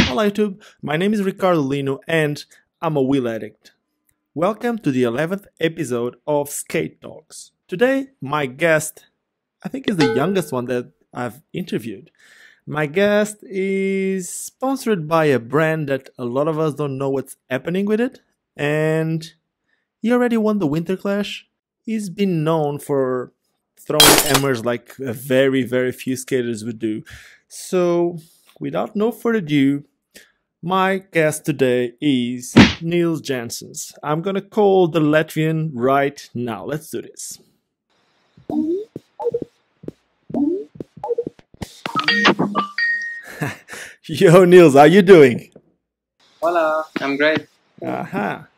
Hello YouTube, my name is Ricardo Lino and I'm a wheel addict. Welcome to the 11th episode of Skate Talks. Today my guest, I think is the youngest one that I've interviewed. My guest is sponsored by a brand that a lot of us don't know what's happening with it, and he already won the Winterclash. He's been known for throwing hammers like very few skaters would do. So without no further ado, my guest today is Nils Jansons. I'm gonna call the Latvian right now. Let's do this. Yo, Nils, how you doing? Hola, I'm great. Aha.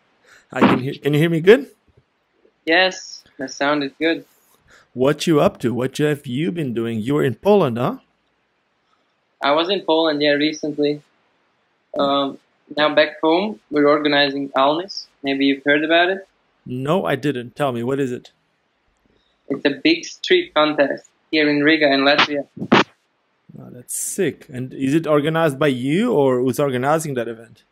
Can you hear me good? Yes, the sound is good. What you up to? What have you been doing? You were in Poland, huh? I was in Poland, recently. Now back home, we're organizing Alnis. Maybe you've heard about it. No, I didn't. Tell me, what is it? It's a big street contest here in Riga in Latvia. Oh, that's sick. And is it organized by you or who's organizing that event?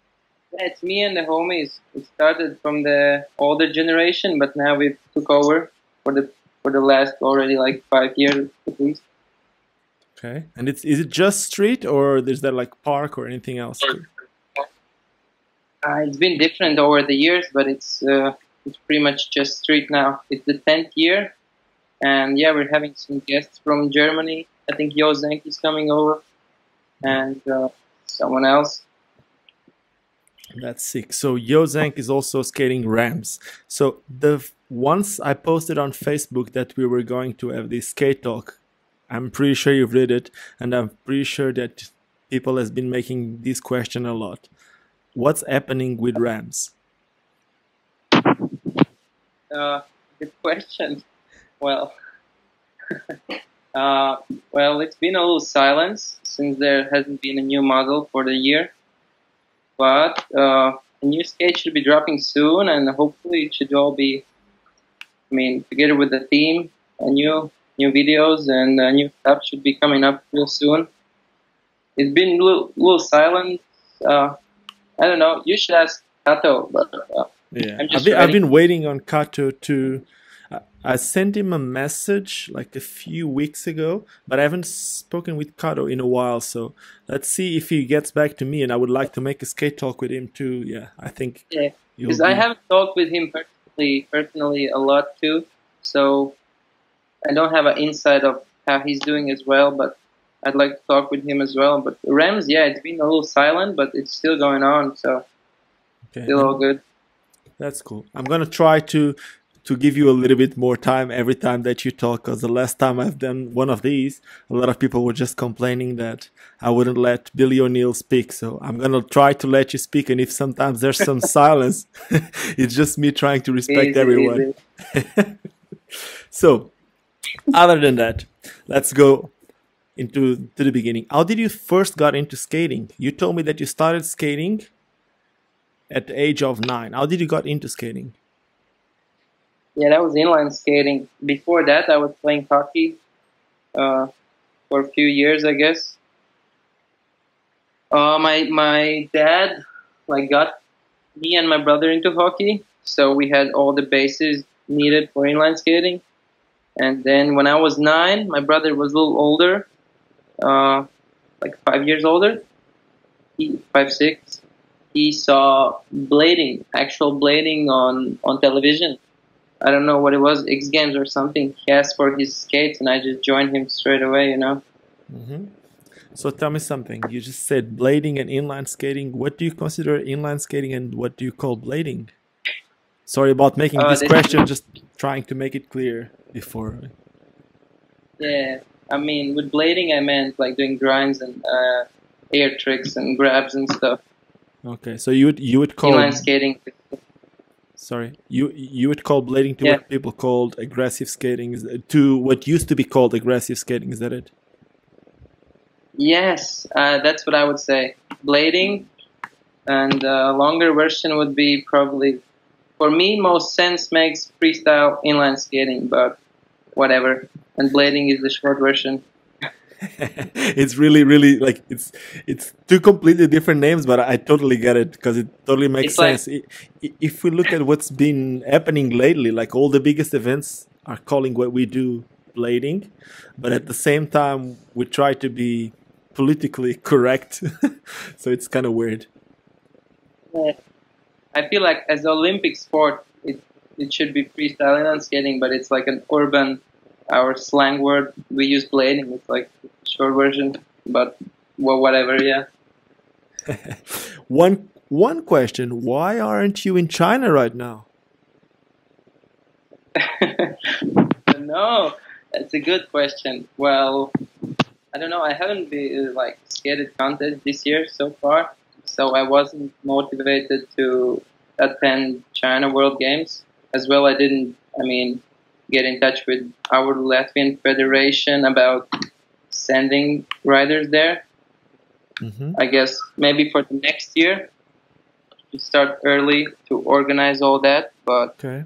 Yeah, it's me and the homies. It started from the older generation, but now we took over for the last already like 5 years at least. Okay. And is it just street or is there like park or anything else? It's been different over the years, but it's pretty much just street now. It's the 10th year, and yeah, we're having some guests from Germany. I think Zenk is coming over, and someone else. That's sick. So Zenk is also skating Remz. So once I posted on Facebook that we were going to have this skate talk, I'm pretty sure you've read it, and I'm pretty sure that people has been making this question a lot. What's happening with Remz? Good question. Well, well, it's been a little silence since there hasn't been a new model for the year. But a new skate should be dropping soon, and hopefully it should all be, together with the team, new videos and new stuff should be coming up real soon. It's been a little silent. I don't know. You should ask Kato, but yeah, I've been waiting on Kato to. I sent him a message like a few weeks ago, but I haven't spoken with Kato in a while. So let's see if he gets back to me, and I would like to make a skate talk with him too. Yeah, I think. Yeah, because I haven't talked with him personally a lot too, so I don't have an insight of how he's doing as well. But I'd like to talk with him as well. But Remz, yeah, it's been a little silent, but it's still going on, so still all good. That's cool. I'm gonna try to give you a little bit more time every time that you talk, because the last time I've done one of these, a lot of people were just complaining that I wouldn't let Billy O'Neill speak. So I'm gonna try to let you speak, and if sometimes there's some silence, it's just me trying to respect everyone. So, other than that, let's go into the beginning. How did you first got into skating? You told me that you started skating at the age of 9. How did you got into skating? Yeah, that was inline skating. Before that, I was playing hockey for a few years, I guess. My dad got me and my brother into hockey, so we had all the bases needed for inline skating. And then when I was 9, my brother was a little older, like 5 years older, 5, 6. He saw blading, actual blading on television. I don't know what it was, X Games or something. He asked for his skates, and I just joined him straight away, Mm-hmm. So tell me something. You just said blading and inline skating. What do you consider inline skating, and what do you call blading? Sorry about making this question, just trying to make it clear before. Yeah, with blading, I meant like doing grinds and air tricks and grabs and stuff. Okay, so you would call inline skating. Sorry, you would call blading to what people called aggressive skating, to what used to be called aggressive skating. Is that it? Yes, that's what I would say. Blading, and a longer version would be probably, for me, most sense makes freestyle inline skating, but whatever. And blading is the short version. It's really, really like it's two completely different names, but I totally get it because it totally makes It's like, sense. If we look at what's been happening lately, like all the biggest events are calling what we do blading, but at the same time we try to be politically correct, so it's kind of weird. I feel like as an Olympic sport, it should be freestyle inline skating, but it's like an urban, our slang word. We use blading. It's like short version, but well, whatever. Yeah. One question: why aren't you in China right now? No, that's a good question. Well, I don't know. I haven't been like skated contest this year so far, so I wasn't motivated to attend China World Games. As well, I didn't. I mean, get in touch with our Latvian federation about sending riders there. Mm-hmm. I guess maybe for the next year to start early to organize all that. But Okay.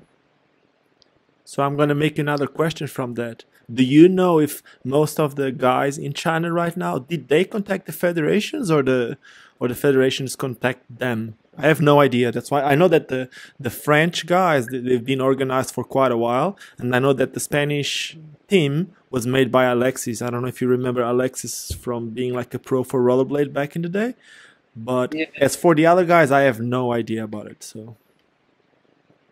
So I'm going to make another question from that. Do you know if most of the guys in China right now did they contact the federations or the federations contact them? I have no idea. That's why I know that the French guys they've been organized for quite a while, and I know that the Spanish team was made by Alexis. I don't know if you remember Alexis from being like a pro for rollerblade back in the day. But yeah, as for the other guys, I have no idea about it. So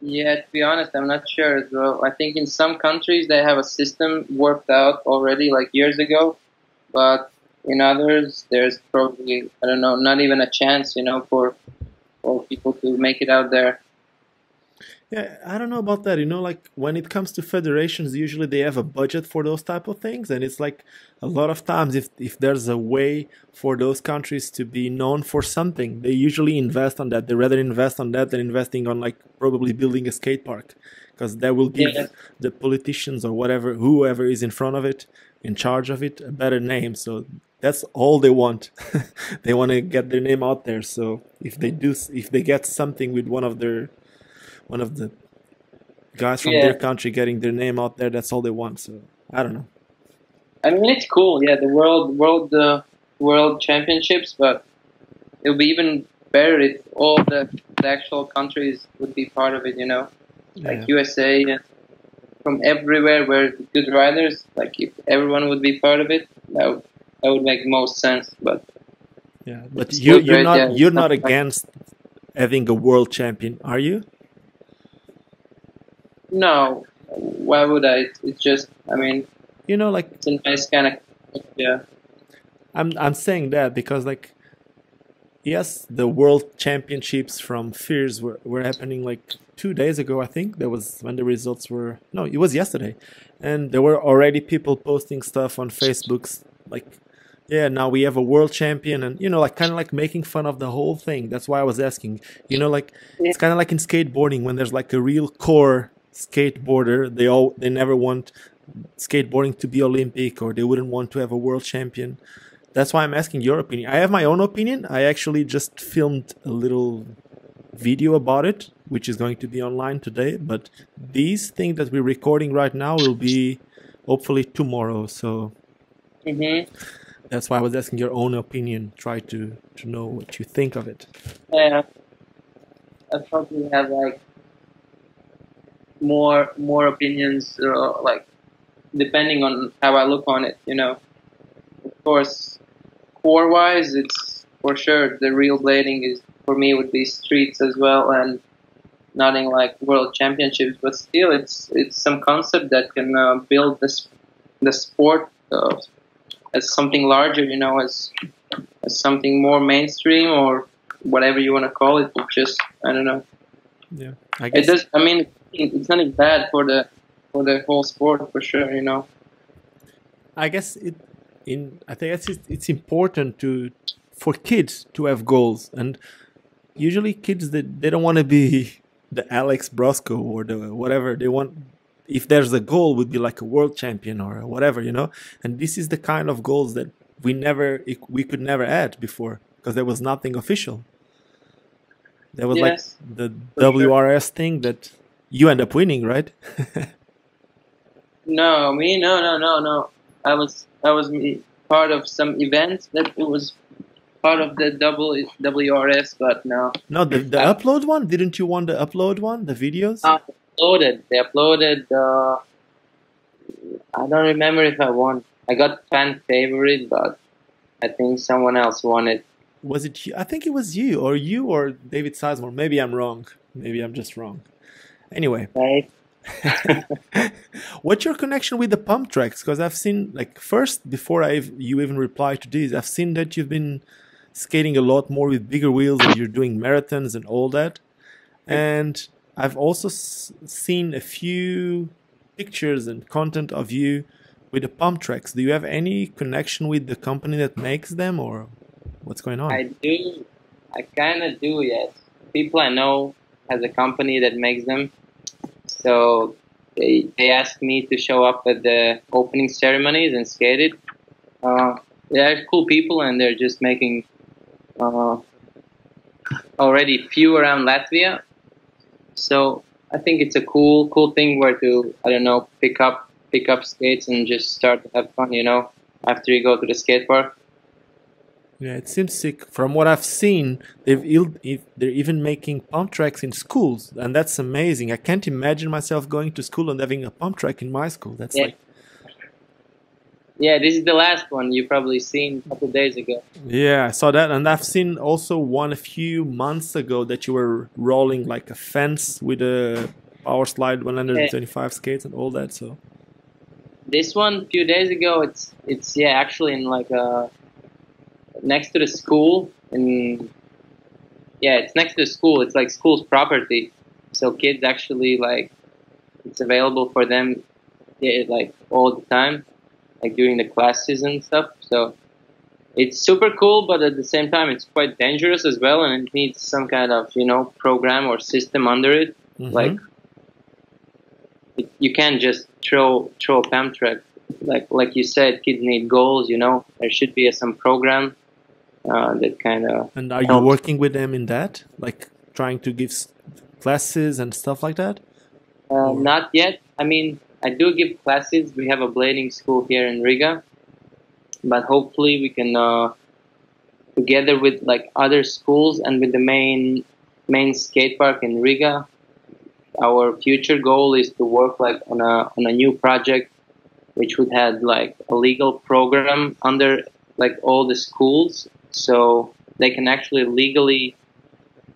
yeah, to be honest, I'm not sure as well. I think in some countries they have a system worked out already like years ago, but in others there's probably, I don't know, not even a chance, for people to make it out there. yeah, I don't know about that. Like when it comes to federations, usually they have a budget for those type of things, and it's like a lot of times if there's a way for those countries to be known for something, they usually invest on that. They rather invest on that than investing on like probably building a skate park, because that will give Yeah, the politicians or whatever whoever is in front of it, in charge of it, a better name. So that's all they want. They want to get their name out there. So if they get something with one of the guys from their yeah. country getting their name out there, that's all they want. So I don't know. I mean, it's cool. Yeah, the world championships, but it would be even better if all the actual countries would be part of it. Like Yeah, USA and from everywhere where good riders. Like if everyone would be part of it, that would make most sense. But yeah. But it's still great. Yeah, you're not against having a world champion, are you? no, why would I? It's just, I mean, Like it's a nice kind of, yeah, I'm saying that because like yes, the world championships from Fears were happening like 2 days ago, I think. That was when the results were no, it was yesterday. And there were already people posting stuff on Facebooks like yeah, now we have a world champion and like kind of like making fun of the whole thing. That's why I was asking. Like yeah, it's kind of like in skateboarding when there's like a real core skateboarder, they never want skateboarding to be Olympic or they wouldn't want to have a world champion. That's why I'm asking your opinion. I have my own opinion. I actually just filmed a little video about it, which is going to be online today. But these things that we're recording right now will be hopefully tomorrow. So hmm that's why I was asking your own opinion. Try to know what you think of it. yeah. I probably have like more opinions, like depending on how I look on it. Of course, core wise, it's for sure the real blading is for me would be streets as well, and nothing like world championships. But still, it's some concept that can build the sport as something larger, as something more mainstream or whatever you want to call it. It just, I don't know. Yeah, I It guess. does. I mean, it's nothing bad for the whole sport for sure. I guess I think it's important for kids to have goals, and usually kids they don't want to be the Alex Brosco or the whatever they want. If there's a goal, would be like a world champion or whatever. And this is the kind of goals that we could never add before because there was nothing official. There was like Yes, the for sure. WRS thing that you end up winning, right? No, me, no, no, no, no. I was me. part of some events that it was part of the WRS, but no. No, the upload one? Didn't you want the upload one, the videos? They uploaded, I don't remember if I won. I got fan favorite, but I think someone else won it. Was it you? I think it was you or David Sizemore. Maybe I'm wrong. Maybe I'm just wrong. Anyway. Right. What's your connection with the pump tracks? Because I've seen, like, first, before you even reply to this, I've seen that you've been skating a lot more with bigger wheels and you're doing marathons and all that. And I've also seen a few pictures and content of you with the pump tracks. Do you have any connection with the company that makes them, or what's going on? I do. I kind of do, yes. People I know has a company that makes them. So they asked me to show up at the opening ceremonies and skate it. They're cool people, and they're just making already few around Latvia. So I think it's a cool thing where to, I don't know, pick up skates and just start to have fun, you know, after you go to the skate park. Yeah, it seems sick. From what I've seen, they're even making pump tracks in schools, and that's amazing. I can't imagine myself going to school and having a pump track in my school. That's like... Yeah, this is the last one you probably seen a couple of days ago. Yeah, I saw that, and I've seen also one a few months ago that you were rolling like a fence with a Powerslide 125 skates and all that. So this one a few days ago, it's actually in like next to the school, and it's next to the school. It's like school's property, so kids actually, like, it's available for them, like all the time, like during the classes and stuff. So it's super cool, but at the same time it's quite dangerous as well, and it needs some kind of, you know, program or system under it. Like you can't just throw a pump track. Like you said, kids need goals, you know. There should be some program that kind of... And are you working with them in that? Like trying to give classes and stuff like that? Not yet. I mean, I do give classes. We have a blading school here in Riga. But hopefully we can, together with like other schools and with the main skate park in Riga, our future goal is to work like on a new project which would have like a legal program under like all the schools, so they can actually legally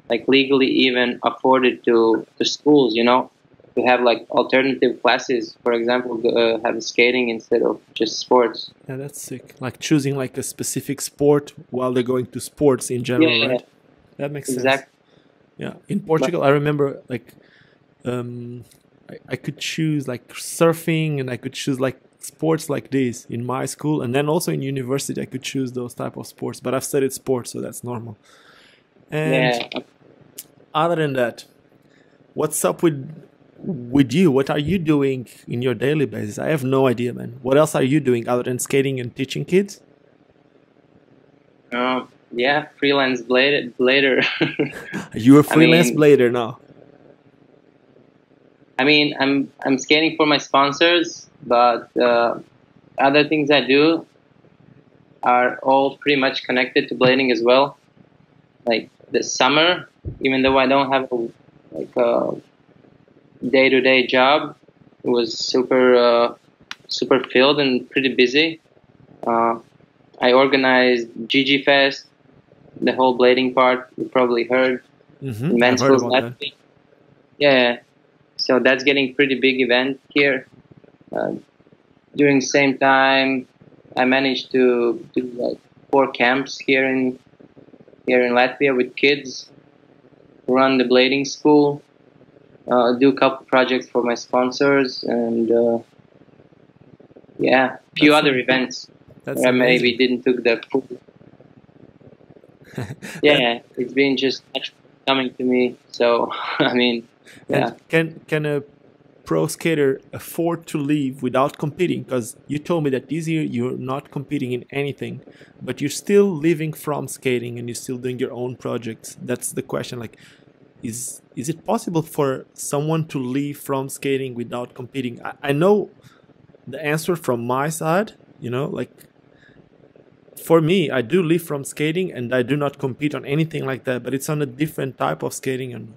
even afford it to schools, you know, to have like alternative classes, for example, have skating instead of just sports. Yeah, that's sick. Like choosing like a specific sport while they're going to sports in general, right? That makes sense. Yeah, in Portugal, I remember like I could choose like surfing, and I could choose like sports like this in my school, and then also in university I could choose those type of sports, but I've studied sports, so that's normal. And other than that, what's up with you? What are you doing in your daily basis? I have no idea, man. What else are you doing other than skating and teaching kids? Freelance blader. You're a freelance blader now. I mean, I'm skating for my sponsors, but other things I do are all pretty much connected to blading as well. Like this summer, even though I don't have a day-to-day job, it was super filled and pretty busy. I organized GG Fest, the whole blading part. You probably heard. I've heard about that. Yeah. So that's getting pretty big event here. During the same time, I managed to do like 4 camps here in Latvia with kids, run the blading school, do a couple projects for my sponsors, and a few other events where I maybe didn't took the full. It's been just coming to me. So I mean. Yeah. And can a pro skater afford to leave without competing? Because you told me that this year you're not competing in anything, but you're still living from skating and you're still doing your own projects. That's the question. Like, is it possible for someone to leave from skating without competing? I know the answer from my side, you know, like for me, I do live from skating, and I do not compete on anything like that. But it's on a different type of skating, and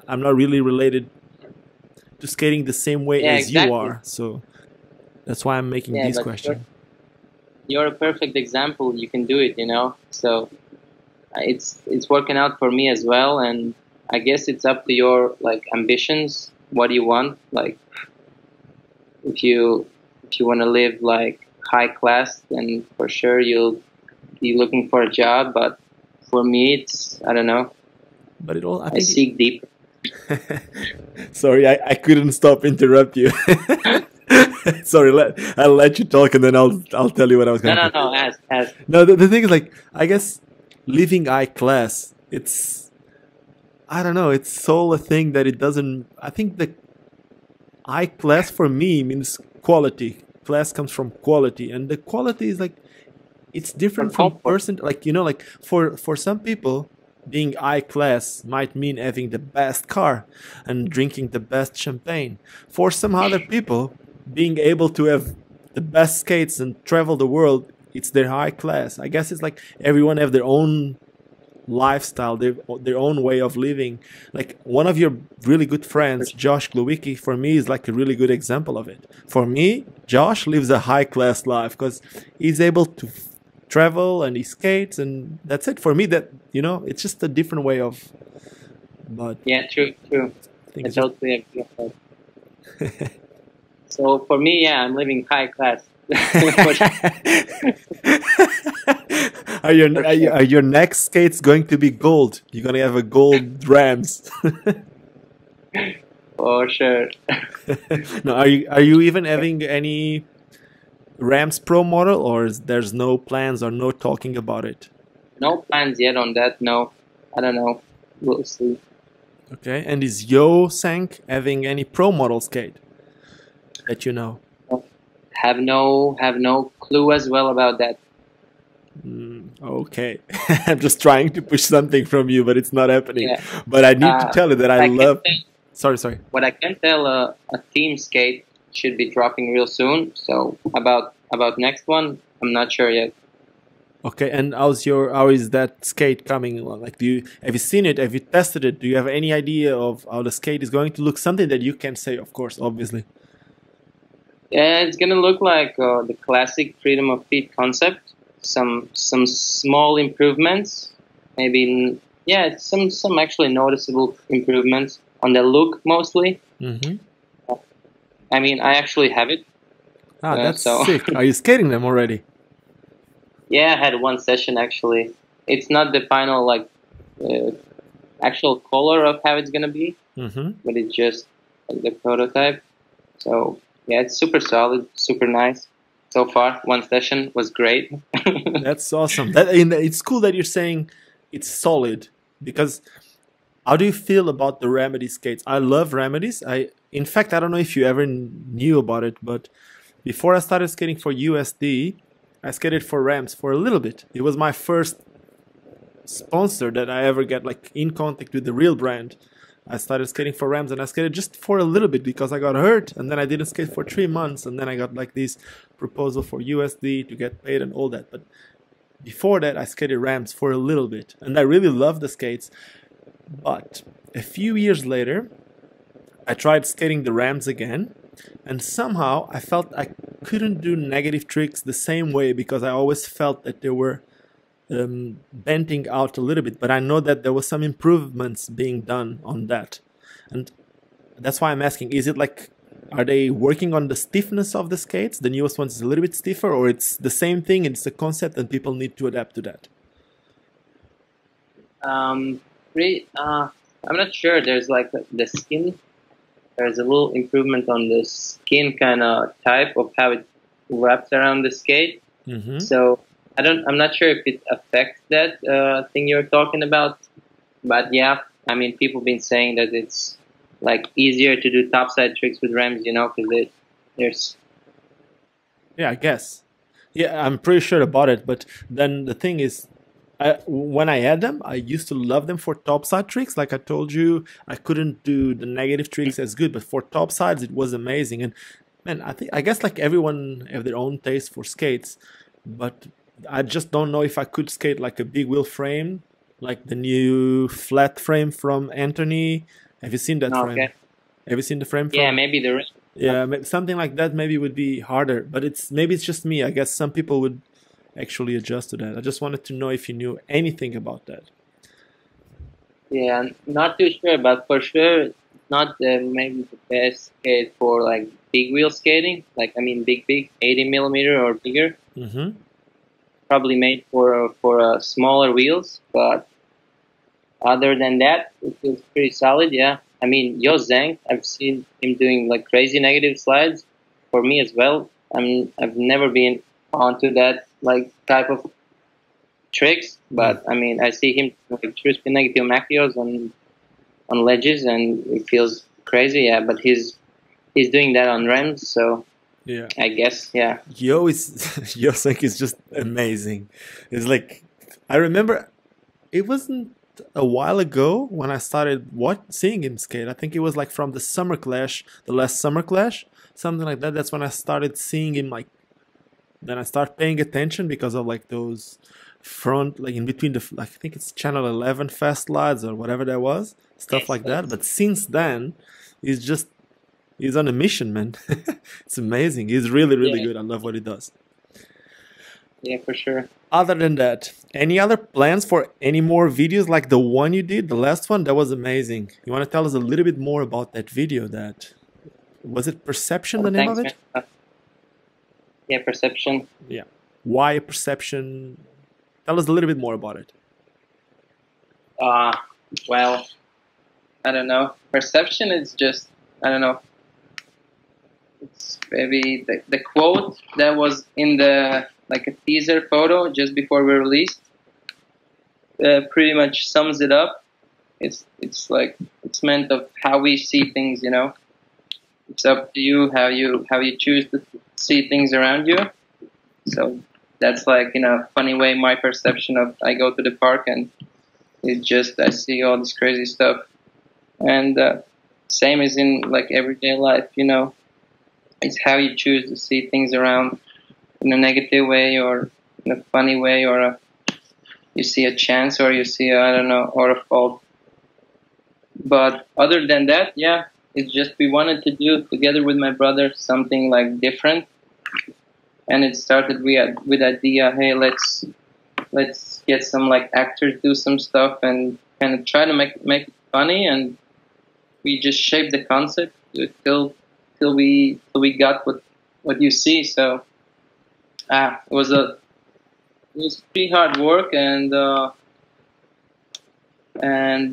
I'm not really related to skating the same way Yeah, as you exactly. are. So that's why I'm making Yeah, these but questions. you're a perfect example. You can do it, you know. So it's working out for me as well, and I guess it's up to your like ambitions. What do you want? Like, if you want to live like high class, then for sure you'll be looking for a job. But for me, it's, I don't know. But it all, I I think. seek deep. Sorry, I couldn't stop interrupt you. Sorry, I'll let you talk, and then I'll tell you what I was going to say. No. Ask. No, the thing is, like, I guess living high class, I don't know, it's all a thing that it doesn't. I think the high class for me means quality. Class comes from quality, and the quality is like, it's different from person. Like, you know, like for some people, being high class might mean having the best car and drinking the best champagne. For some other people, being able to have the best skates and travel the world, it's their high class. I guess it's like everyone have their own lifestyle, their own way of living. Like one of your really good friends, Josh Glowicki, for me is like a really good example of it. For me, Josh lives a high class life because he's able to travel and he skates, and that's it. For me, that, you know, it's just a different way of. But yeah, true. I just... totally agree. So for me, yeah, I'm living high class. Are your next skates going to be gold? You're gonna have a gold Remz. For sure. No, are you even having any Remz Pro model, or there's no plans or no talking about it? No plans yet on that. No, I don't know. We'll see. Okay, and is Zenk having any pro model skate that you know? Have no clue as well about that. Okay, I'm just trying to push something from you, but it's not happening. Yeah. But I need to tell you that I love. Sorry. What I can tell, a team skate should be dropping real soon. So about next one, I'm not sure yet. Okay, and how is that skate coming along? Like, have you seen it? Have you tested it? Do you have any idea of how the skate is going to look? Something that you can say, of course, obviously. Yeah, it's gonna look like the classic freedom of feet concept. Some small improvements, maybe. Yeah, some actually noticeable improvements on the look mostly. Mm-hmm. I mean, I actually have it. That's sick. Are you skating them already? Yeah, I had one session actually. It's not the final like actual color of how it's gonna be, but it's just like the prototype. So yeah, it's super solid, super nice. So far, one session was great. That's awesome. It's cool that you're saying it's solid, because how do you feel about the Remedy skates? I love Remedies. In fact, I don't know if you ever knew about it, but before I started skating for USD, I skated for Remz for a little bit. It was my first sponsor that I ever get like in contact with the real brand. I started skating for Remz, and I skated just for a little bit because I got hurt, and then I didn't skate for 3 months, and then I got like this proposal for USD to get paid and all that. But before that, I skated Remz for a little bit, and I really loved the skates. But a few years later, I tried skating the Remz again, and somehow I felt I couldn't do negative tricks the same way, because I always felt that they were bending out a little bit. But I know that there was some improvements being done on that, and that's why I'm asking, is it like, are they working on the stiffness of the skates? The newest one is a little bit stiffer, or it's the same thing, it's a concept and people need to adapt to that? I'm not sure. There's like the skin, there's a little improvement on the skin kind of type of how it wraps around the skate. So I'm not sure if it affects that thing you're talking about, but yeah, I mean, people been saying that it's like easier to do topside tricks with Remz, you know, because there's. Yeah, I guess. Yeah, I'm pretty sure about it. But then the thing is, when I had them, I used to love them for topside tricks. Like I told you, I couldn't do the negative tricks as good, but for topsides, it was amazing. And man, I guess like everyone have their own taste for skates, but I just don't know if I could skate like a big wheel frame, like the new flat frame from Anthony. Have you seen that frame? Okay. Have you seen the frame? Yeah, from? maybe the rim. Yeah, something like that maybe would be harder, but maybe it's just me. I guess some people would actually adjust to that. I just wanted to know if you knew anything about that. Yeah, not too sure, but for sure, not maybe the best skate for like big wheel skating. Like I mean, big 80 millimeter or bigger. Mm-hmm. Probably made for smaller wheels, but other than that, it feels pretty solid. Yeah, I mean, Zenk, I've seen him doing like crazy negative slides. For me as well, I've never been onto that like type of tricks, but I mean, I see him like true spin negative macros on ledges, and it feels crazy. Yeah, but he's doing that on Remz, so yeah, I guess yeah. Yo Zenk is just amazing. It's like I remember it wasn't a while ago when I started seeing him skate. I think it was like from the Summer Clash, the last Summer Clash, something like that. That's when I started seeing him. Like then I start paying attention because of like those front, like in between the, I think it's channel 11 fast slides or whatever that was, stuff like that. But since then, he's on a mission, man. It's amazing. He's really good. I love what he does. Yeah, for sure. Other than that, any other plans for any more videos like the one you did, the last one? That was amazing. You want to tell us a little bit more about that video? Was it Perception, the name of it? Man. Yeah, Perception. Yeah. Why Perception? Tell us a little bit more about it. Well, I don't know. Perception is just, I don't know. It's maybe the quote that was in the like a teaser photo just before we released pretty much sums it up. It's like it's meant of how we see things, you know. It's up to you how you choose to see things around you. So that's like in a funny way my perception of I go to the park and it just I see all this crazy stuff. And same as in like everyday life, you know. It's how you choose to see things around in a negative way or in a funny way, or you see a chance, or you see I don't know, or a fault. But other than that, yeah, it's just we wanted to do together with my brother something like different, and it started with the idea, hey, let's get some like actors do some stuff and kind of try to make it funny, and we just shaped the concept till we got what you see. So it was pretty hard work, and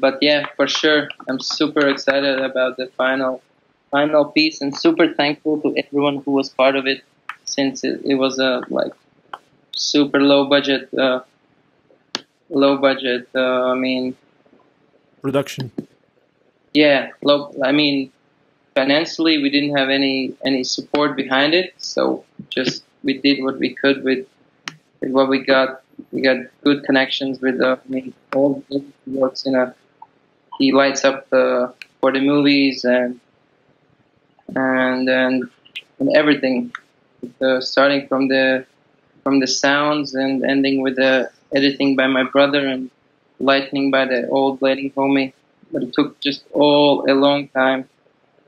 but yeah, for sure I'm super excited about the final piece, and super thankful to everyone who was part of it, since it was a like super low budget I mean production. Yeah, low. I mean, financially, we didn't have any support behind it, so just we did what we could with what we got. We got good connections with I mean, all he works in he lights up for the movies and everything, starting from the sounds and ending with the editing by my brother and lightning by the old lighting homie. But it took just all a long time,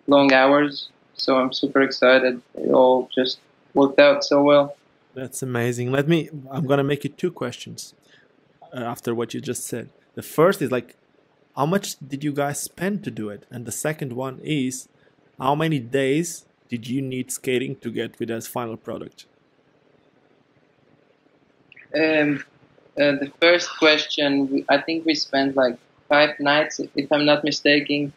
long hours. So I'm super excited. It all just worked out so well. That's amazing. I'm going to make you two questions after what you just said. The first is like, how much did you guys spend to do it? And the second one is, how many days did you need skating to get with that final product? The first question, I think we spent like 5 nights, if I'm not mistaken,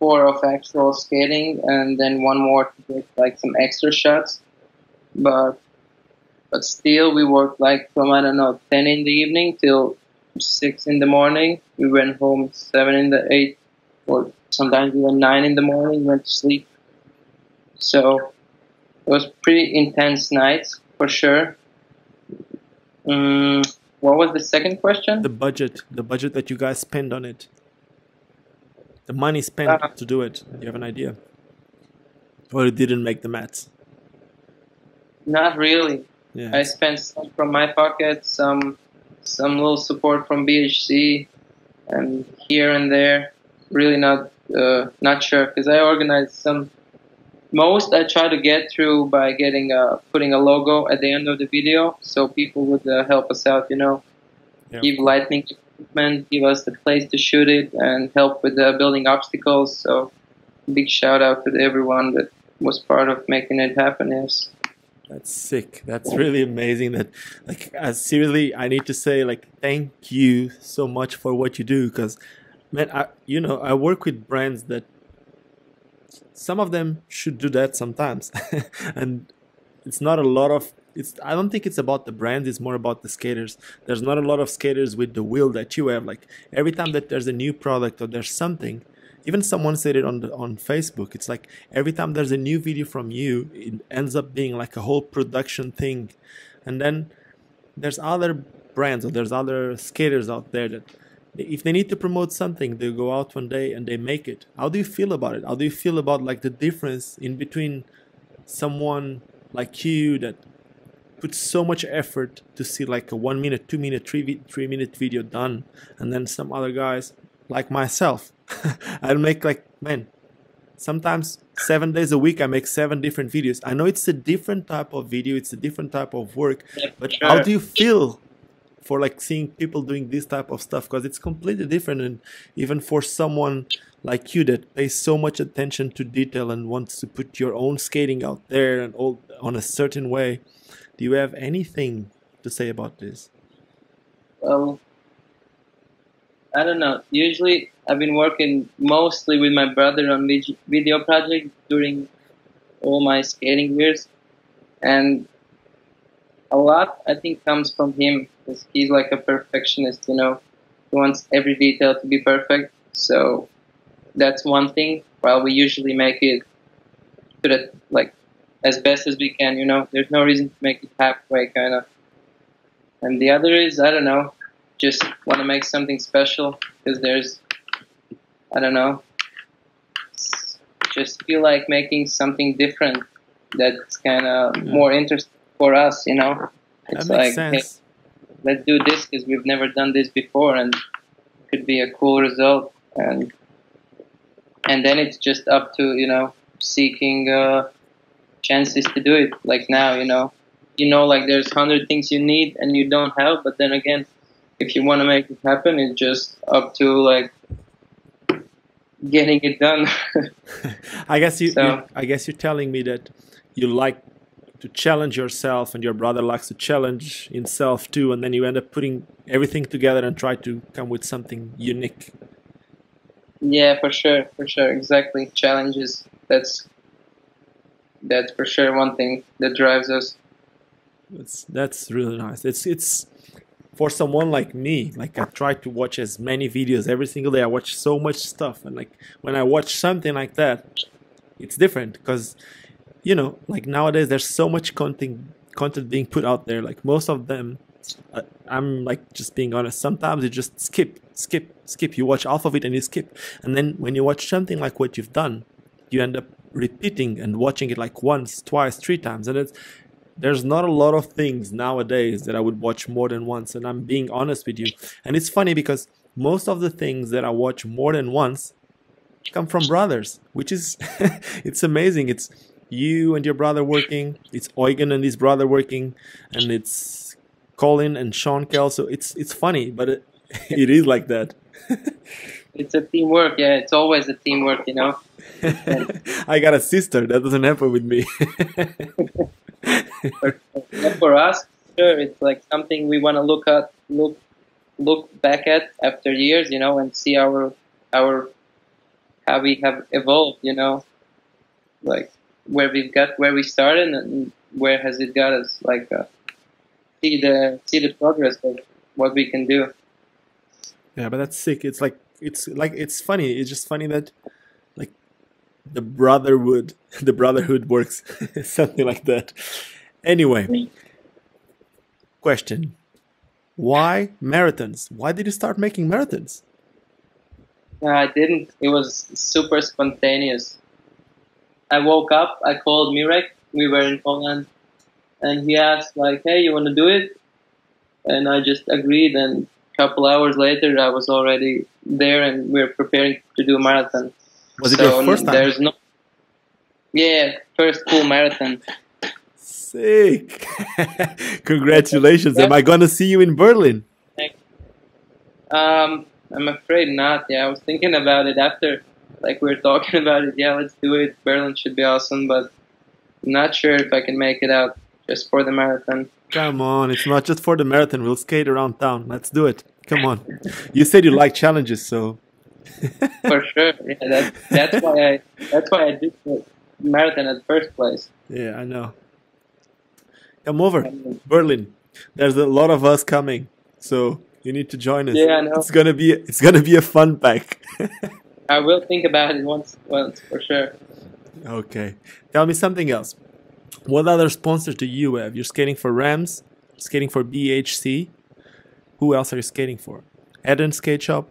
4 of actual skating, and then 1 more to get like some extra shots. But still, we worked like from, I don't know, 10 in the evening till 6 in the morning. We went home 8, or sometimes even 9 in the morning, went to sleep. So it was pretty intense nights, for sure. What was the second question? The budget that you guys spend on it. The money spent to do it. Do you have an idea? Or it didn't make the maths? Not really. Yeah. I spent some from my pocket, some little support from BHC, and here and there. Really not sure, because I organized some. Most I try to get through by getting putting a logo at the end of the video, so people would help us out. Yeah. Give lighting equipment, give us the place to shoot it, and help with building obstacles. So big shout out to everyone that was part of making it happen. Yes. That's sick. That's really amazing. That, like, seriously, I need to say, like, thank you so much for what you do. Because, man, I work with brands that some of them should do that sometimes, and it's not a lot of. I don't think it's about the brand. It's more about the skaters. There's not a lot of skaters with the wheel that you have. Like, every time that there's a new product or there's something. Even someone said it on Facebook. It's like every time there's a new video from you, it ends up being like a whole production thing. And then there's other brands or there's other skaters out there that if they need to promote something, they go out one day and they make it. How do you feel about it? How do you feel about like the difference in between someone like you that puts so much effort to see like a 1 minute, 2 minute, 3 minute video done, and then some other guys like myself, I'll make like, man, sometimes 7 days a week I make 7 different videos. I know it's a different type of video, it's a different type of work, but Sure. how do you feel for like seeing people doing this type of stuff? Because it's completely different, and even for someone like you that pays so much attention to detail and wants to put your own skating out there and all on a certain way, do you have anything to say about this? Well, I don't know. Usually, I've been working mostly with my brother on video projects during all my skating years, and a lot I think comes from him, because he's like a perfectionist. He wants every detail to be perfect. So that's one thing. While we usually make it put it like as best as we can. There's no reason to make it halfway, kind of. And the other is, I don't know, just want to make something special, because there's, I don't know, just feel like making something different that's kind of more interesting for us, It's That makes like, sense. hey, let's do this because we've never done this before, and it could be a cool result. And then it's just up to, seeking chances to do it. Like now, like there's 100 things you need and you don't have, but then again, if you want to make it happen, it's just up to like getting it done. I guess So- I guess you're telling me that you like to challenge yourself, and your brother likes to challenge himself too, and then you end up putting everything together and try to come with something unique. Yeah, for sure, exactly. Challenges. That's for sure one thing that drives us. That's really nice. It's for someone like me. Like, I try to watch as many videos every single day. I watch so much stuff, and like when I watch something like that, it's different because like nowadays there's so much content being put out there. Like most of them, I'm like just being honest. Sometimes you just skip. You watch half of it and you skip, and then when you watch something like what you've done, you end up repeating and watching it like once, twice, 3 times, and there's not a lot of things nowadays that I would watch more than once, and I'm being honest with you. And it's funny because most of the things that I watch more than once come from brothers, which is it's amazing. It's you and your brother working, it's Eugen and his brother working, and it's Colin and Sean Kell. So it's funny, but it is like that. It's a teamwork. Yeah, it's always a teamwork. I got a sister. That doesn't happen with me. But for us, sure, it's like something we want to look back at after years, and see how we have evolved, like where we started and where has it got us. Like see the progress of what we can do. Yeah, but that's sick. It's funny. It's just funny that like the brotherhood works, something like that. Anyway, question: why marathons? Why did you start making marathons? I didn't. It was super spontaneous. I woke up. I called Mirek. We were in Poland, and he asked like, "Hey, you want to do it?" And I just agreed. And a couple hours later, I was already there, and we are preparing to do a marathon. Was it your first time? There's no, yeah, first full marathon. Sick! Congratulations! Am I gonna see you in Berlin? I'm afraid not. Yeah, I was thinking about it after, like we were talking about it. Yeah, let's do it. Berlin should be awesome, but I'm not sure if I can make it out just for the marathon. Come on, it's not just for the marathon. We'll skate around town. Let's do it. Come on. You said you like challenges, so. For sure. Yeah, that's why I did the marathon at the first place. Yeah, I know. Come over, Berlin. There's a lot of us coming, so you need to join us. Yeah, I know. It's gonna be a fun pack. I will think about it once for sure. Okay. Tell me something else. What other sponsors do you have? You're skating for Remz, skating for BHC. Who else are you skating for? Hedon Skate Shop?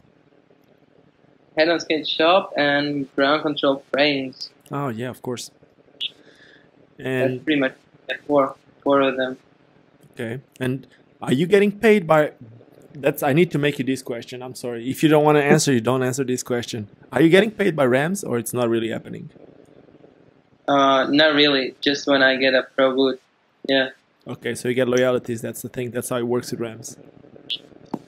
Hedon Skate Shop and ground control frames. Oh yeah, of course. And that's pretty much four of them. Okay. And are you getting paid by... I need to make you this question. I'm sorry. If you don't want to answer, you don't answer this question. Are you getting paid by Remz, or it's not really happening? Not really. Just when I get a pro boot. Yeah. Okay, so you get loyalties. That's the thing. That's how it works with Remz.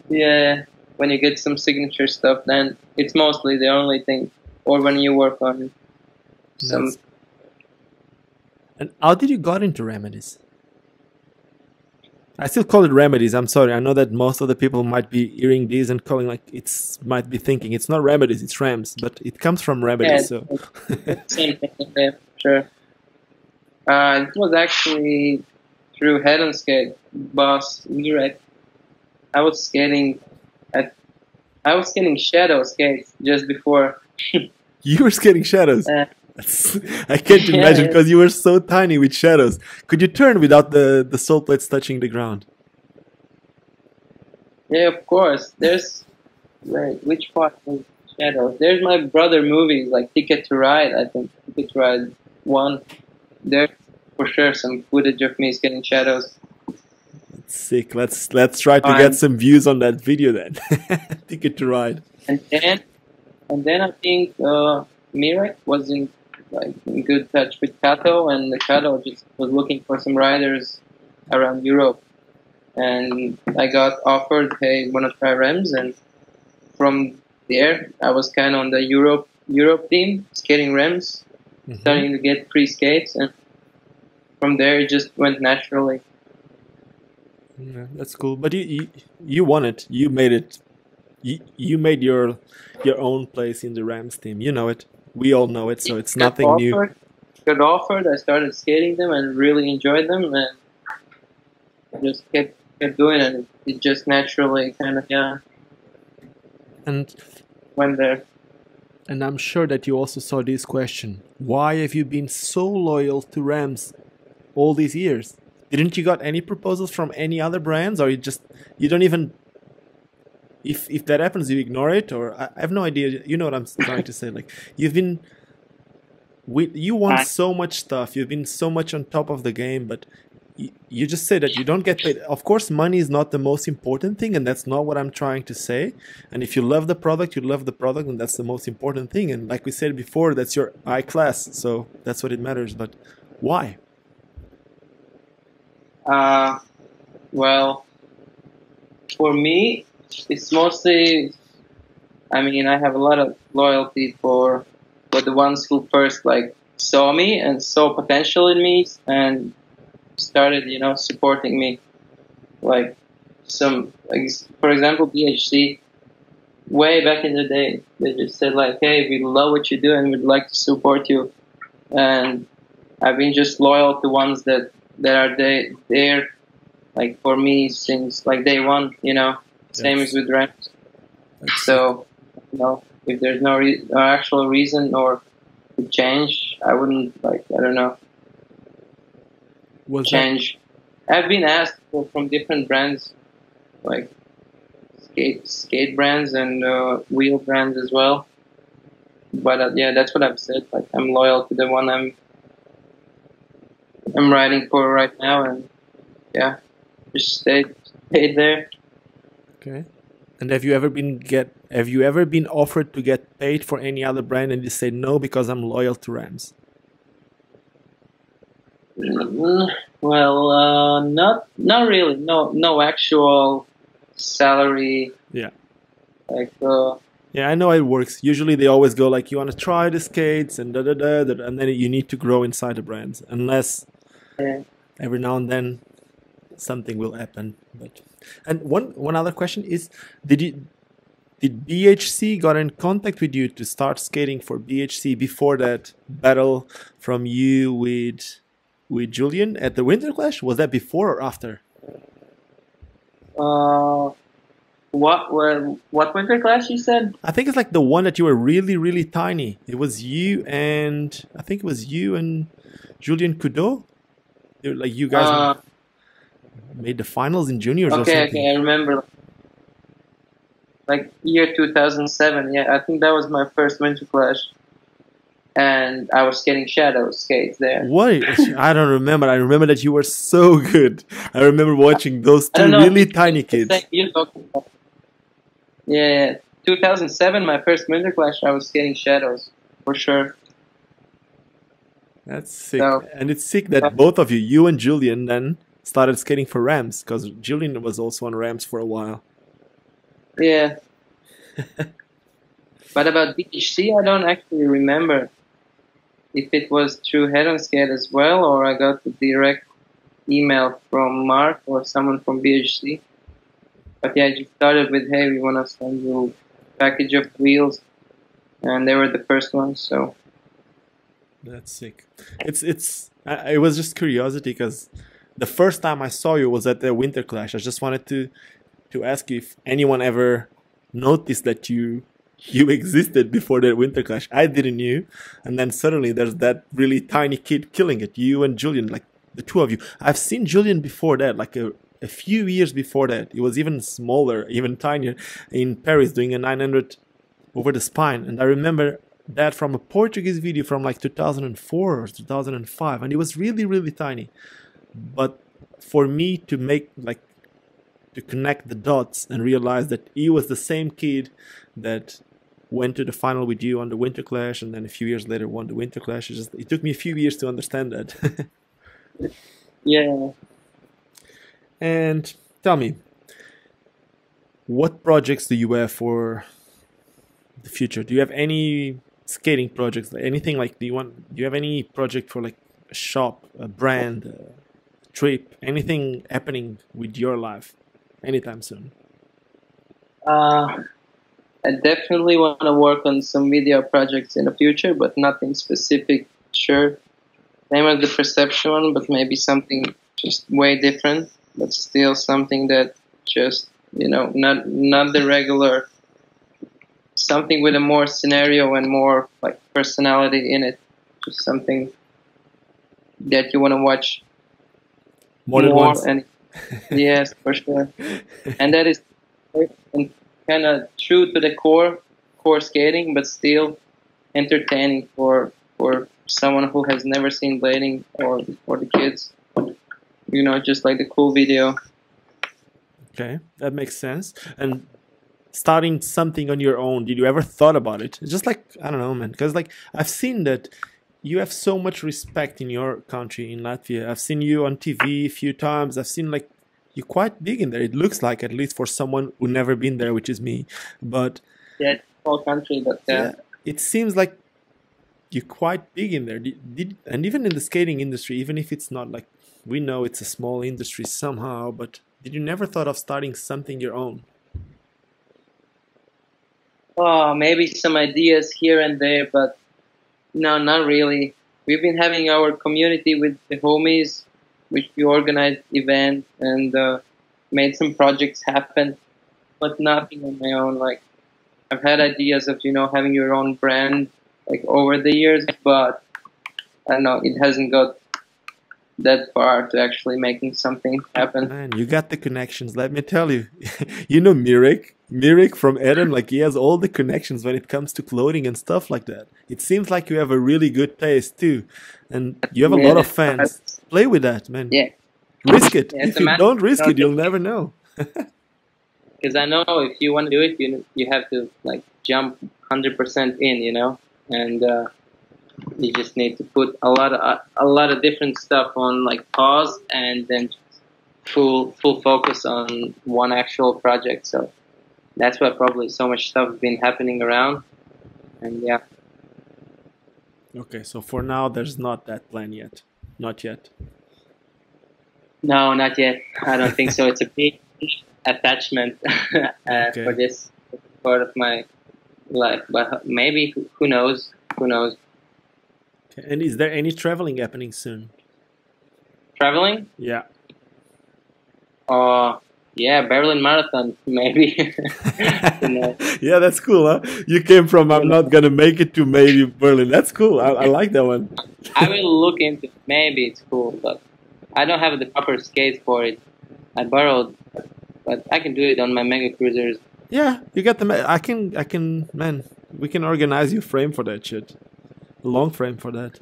Yeah. When you get some signature stuff, then it's mostly the only thing. Or when you work on some... And how did you got into remedies? I still call it remedies. I'm sorry. I know that most of the people might be hearing these and calling might be thinking it's not remedies, it's Remz, but it comes from remedies. Yeah, so same thing. Yeah, sure. It was actually through Hedon Skate boss Direct. I was skating Xsjado skates just before. You were skating shadows. I can't imagine, because you were so tiny with shadows. Could you turn without the sole plates touching the ground? Yeah, of course. There's... Wait, which part was shadows? There's my brother movies, like Ticket to Ride, I think. Ticket to Ride 1. There's for sure some footage of me skating shadows. That's sick. Let's try to get some views on that video then. Ticket to Ride. And then I think Mirek was in good touch with Kato, and Kato just was looking for some riders around Europe, and I got offered, hey, wanna try Remz? And from there I was kind of on the Europe team, skating Remz, starting to get free skates, and from there it just went naturally. Yeah, that's cool. But you won it. You made it. You made your own place in the Remz team. You know it. We all know it, so it's nothing new. Got offered, I started skating them and really enjoyed them, and I just kept doing it. It just naturally kind of, and went there. And I'm sure that you also saw this question. Why have you been so loyal to Remz all these years? Didn't you got any proposals from any other brands, or you don't even... If that happens, you ignore it, or I have no idea. You know what I'm trying to say. Like, you won so much stuff. You've been so much on top of the game, but you just say that you don't get paid. Of course, money is not the most important thing, and that's not what I'm trying to say. And if you love the product, you love the product, and that's the most important thing. And like we said before, that's your I class, so that's what it matters. But why? Well, for me, it's mostly, I mean, I have a lot of loyalty for the ones who first saw me and saw potential in me and started, supporting me. For example, BHC, way back in the day, they just said hey, we love what you do and we'd like to support you. And I've been just loyal to ones that are there, for me since day one, Same as with Remz. So, if there's no actual reason or to change, I wouldn't, I don't know, change. I've been asked from different brands, skate brands and wheel brands as well. But yeah, that's what I've said. I'm loyal to the one I'm riding for right now, and yeah, just stayed there. Okay. And have you ever been offered to get paid for any other brand and you say no because I'm loyal to Remz? Well, not really. No actual salary. Yeah. Like, yeah, I know it works. Usually they always go like, you want to try the skates and and then you need to grow inside the brands. Unless every now and then something will happen. And one other question is, did BHC got in contact with you to start skating for BHC before that battle from you with Julian at the Winterclash? Was that before or after? what Winterclash you said? I think it's like the one that you were really, really tiny. It was you and I think it was you and Julian Cudot. Like you guys made the finals in juniors or something. Okay, I remember. Like year 2007, yeah, I think that was my first Winterclash. And I was skating Xsjado skates there. What? I don't remember. I remember that you were so good. I remember watching those two really tiny kids. Yeah, 2007, my first Winterclash, I was skating Xsjados, for sure. That's sick. So, and it's sick that both of you and Julian, then started skating for Remz, because Julian was also on Remz for a while. Yeah. But about BHC, I don't actually remember if it was through Hedon skate as well, or I got the direct email from Mark or someone from BHC. But yeah, I just started with, hey, we want to send you a package of wheels, and they were the first ones, so. That's sick. It was just curiosity, because the first time I saw you was at the Winterclash. I just wanted to ask you if anyone ever noticed that you existed before the Winterclash. I didn't know, and then suddenly there's that really tiny kid killing it. You and Julian, like the two of you. I've seen Julian before that, like a few years before that. It was even smaller, even tinier, in Paris doing a 900 over the spine. And I remember that from a Portuguese video from like 2004 or 2005, and it was really, really tiny. But for me to make to connect the dots and realize that he was the same kid that went to the final with you on the Winterclash, and then a few years later won the Winterclash. It took me a few years to understand that. Yeah. And tell me, what projects do you have for the future? Do you have any skating projects? Anything like, do you have any project for like a shop, a brand, a trip, anything happening with your life anytime soon? I definitely want to work on some video projects in the future, but nothing specific. Sure, same as the perception one, but maybe something just way different, but still something that just, not the regular, something with a more scenario and more like personality in it. Just something that you want to watch more than once. And yes, for sure. And that is kind of true to the core skating, but still entertaining for someone who has never seen blading, or for the kids. Just like the cool video. Okay, that makes sense. And starting something on your own, did you ever thought about it? It's just like, I don't know, man, because like I've seen that you have so much respect in your country, in Latvia. I've seen you on TV a few times. I've seen like you're quite big in there. It looks like, at least for someone who never been there, which is me. But yeah, it's a small country, but yeah, it seems like you're quite big in there. And even in the skating industry, even if it's not like, we know it's a small industry somehow, but did you never thought of starting something your own? Oh, maybe some ideas here and there, but no, not really. We've been having our community with the homies, which we organized events and made some projects happen, but nothing on my own. Like, I've had ideas of, having your own brand, like, over the years, but I don't know, it hasn't got that far to actually making something happen. Man, you got the connections, let me tell you. You know Mirik from Hedon, like he has all the connections when it comes to clothing and stuff like that. It seems like you have a really good taste too, and you have a lot of fans. Play with that, man. Yeah, Risk it. Yeah, If you don't risk it, you'll never know. Because I know if you want to do it, you have to like jump 100% in, you know, and you just need to put a lot of different stuff on like pause and then full focus on one actual project. So that's why probably so much stuff has been happening around, and yeah. Okay, so for now, there's not that plan yet. Not yet. No, not yet. I don't think so. It's a big attachment Okay. for this part of my life, but maybe who knows? Who knows? Okay. And is there any traveling happening soon? Traveling? Yeah. Yeah, Berlin Marathon, maybe. You know. Yeah, that's cool, huh? You came from I'm not gonna make it to maybe Berlin. That's cool. I like that one. I will look into it. Maybe it's cool, but I don't have the proper skates for it. I borrowed, but I can do it on my Mega Cruisers. Yeah, you got the. I can. Man, we can organize you a frame for that shit. A long frame for that.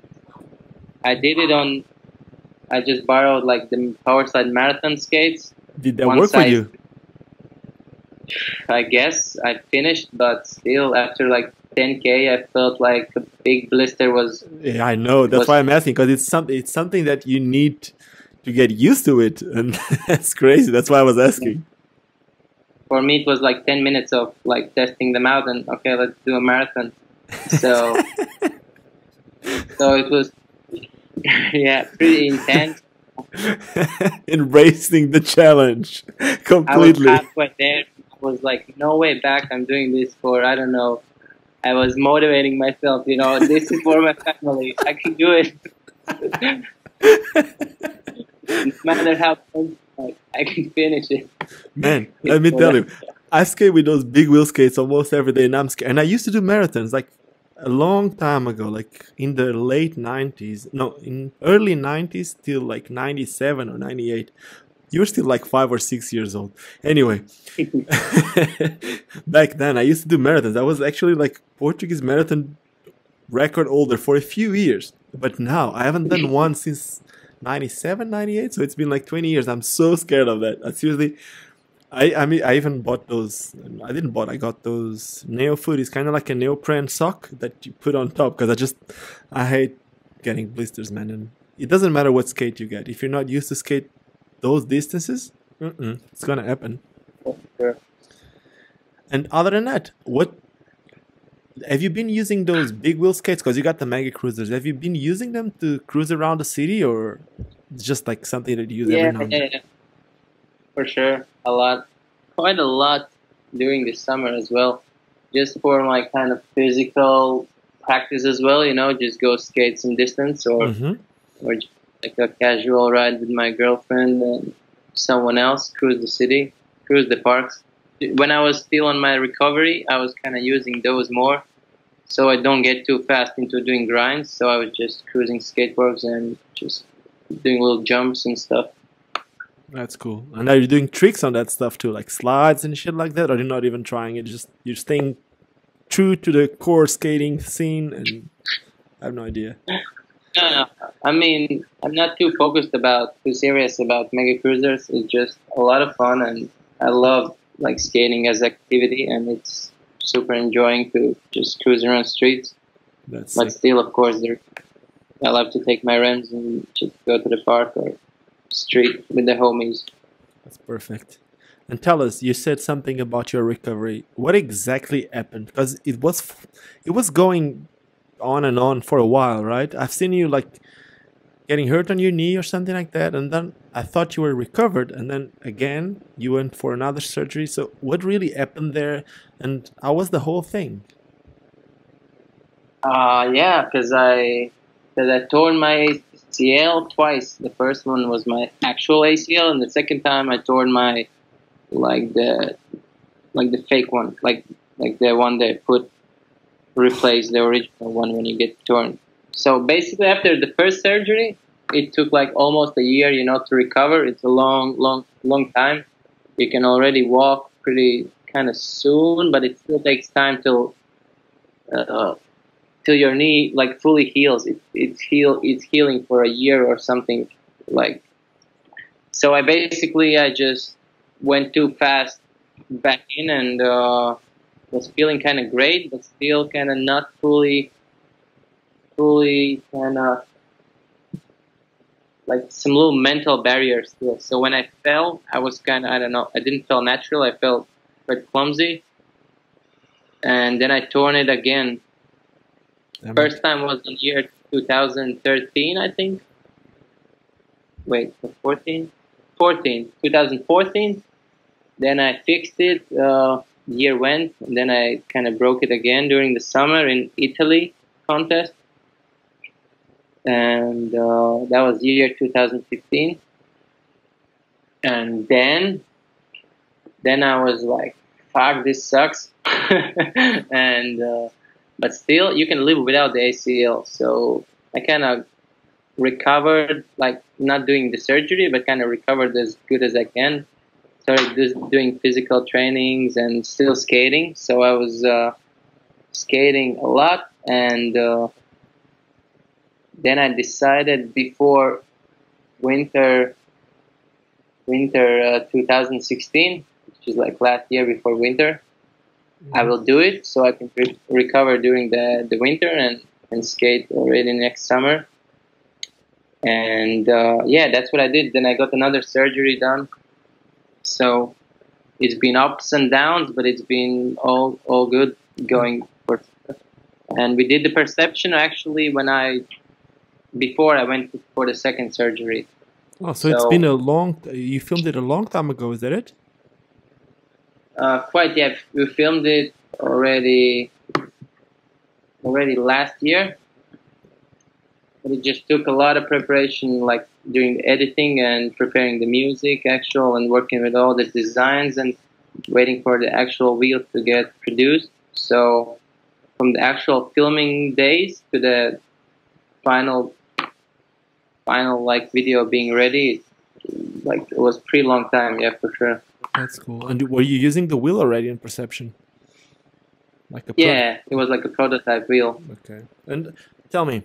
I did it on. I just borrowed like the Powerslide Marathon skates. Did that work for you? I guess I finished, but still, after like 10K, I felt like a big blister was. Yeah, I know. That's why I'm asking, because it's something that you need to get used to it, and that's crazy. That's why I was asking. For me, it was like 10 minutes of like testing them out, and okay, let's do a marathon. So, so it was, yeah, pretty intense. Embracing the challenge completely. I was halfway there. I was like, no way back. I'm doing this for, I don't know. I was motivating myself, you know, this is for my family. I can do it. No matter how like, I can finish it. Man, let me tell you, I skate with those big wheel skates almost every day, and I'm scared. And I used to do marathons like a long time ago, like in the late 90s. No, in early 90s till like 97 or 98. You were still like 5 or 6 years old. Anyway, back then I used to do marathons. I was actually like Portuguese marathon record holder for a few years. But now I haven't done one since 97, 98. So it's been like 20 years. I'm so scared of that. Seriously. I mean, I even bought those. I got those Neofoot. It's kind of like a neoprene sock that you put on top, because I hate getting blisters, man. And it doesn't matter what skate you get. If you're not used to skate those distances, it's going to happen. Sure. And other than that, what have you been using those big wheel skates? Because you got the Mega Cruisers. Have you been using them to cruise around the city, or it's just like something that you use every now and then? Yeah, for sure. Quite a lot during the summer as well. Just for my kind of physical practice as well, you know, just go skate some distance, or just like a casual ride with my girlfriend and someone else, cruise the city, cruise the parks. When I was still on my recovery, I was kind of using those more, so I don't get too fast into doing grinds. So I was just cruising skateboards and just doing little jumps and stuff. That's cool. And are you doing tricks on that stuff too, like slides and shit like that, or you're not even trying it? Just you're staying true to the core skating scene, and I have no idea. No. I mean, I'm not too serious about Mega Cruisers. It's just a lot of fun, and I love like skating as activity, and it's super enjoying to just cruise around streets. But still, of course, I love to take my Remz and just go to the park or street with the homies. That's perfect. And tell us, you said something about your recovery. What exactly happened? Because it was going on and on for a while, right? I've seen you like getting hurt on your knee or something like that, and then I thought you were recovered, and then again you went for another surgery. So what really happened there, and how was the whole thing? Yeah, because I torn my ACL twice. The first one was my actual ACL, and the second time I torn my the fake one, like the one they replace the original one when you get torn. So basically, after the first surgery, it took like almost a year, you know, to recover. It's a long time. You can already walk pretty kind of soon, but it still takes time till your knee like fully heals. It's healing for a year or something. Like, So I just went too fast back in and was feeling kind of great, but still kind of not fully kind of like some little mental barriers still. So when I fell, I was kind of, I don't know, I didn't feel natural. I felt quite clumsy. And then I torn it again. First time was in year 2013, I think. Wait, 14? 2014. Then I fixed it. Year went, and then I kind of broke it again during the summer in Italy contest. And that was year 2015. And then I was like, fuck, this sucks. And but still, you can live without the ACL. So I kind of recovered, like not doing the surgery, but kind of recovered as good as I can. Started doing physical trainings and still skating. So I was skating a lot, and then I decided before winter 2016, which is like last year before winter, I will do it so I can recover during the winter and skate already next summer. And yeah, that's what I did. Then I got another surgery done. So it's been ups and downs, but it's been all good going for. And we did the perception actually before I went for the second surgery. Oh, so it's been you filmed it a long time ago, is that it? Quite, yeah. We filmed it already last year. But it just took a lot of preparation, like doing the editing and preparing the music and working with all the designs and waiting for the actual wheel to get produced. So from the actual filming days to the final like video being ready, like it was pretty long time, yeah, for sure. That's cool. And were you using the wheel already in Perception? Yeah, it was like a prototype wheel. Okay. And tell me,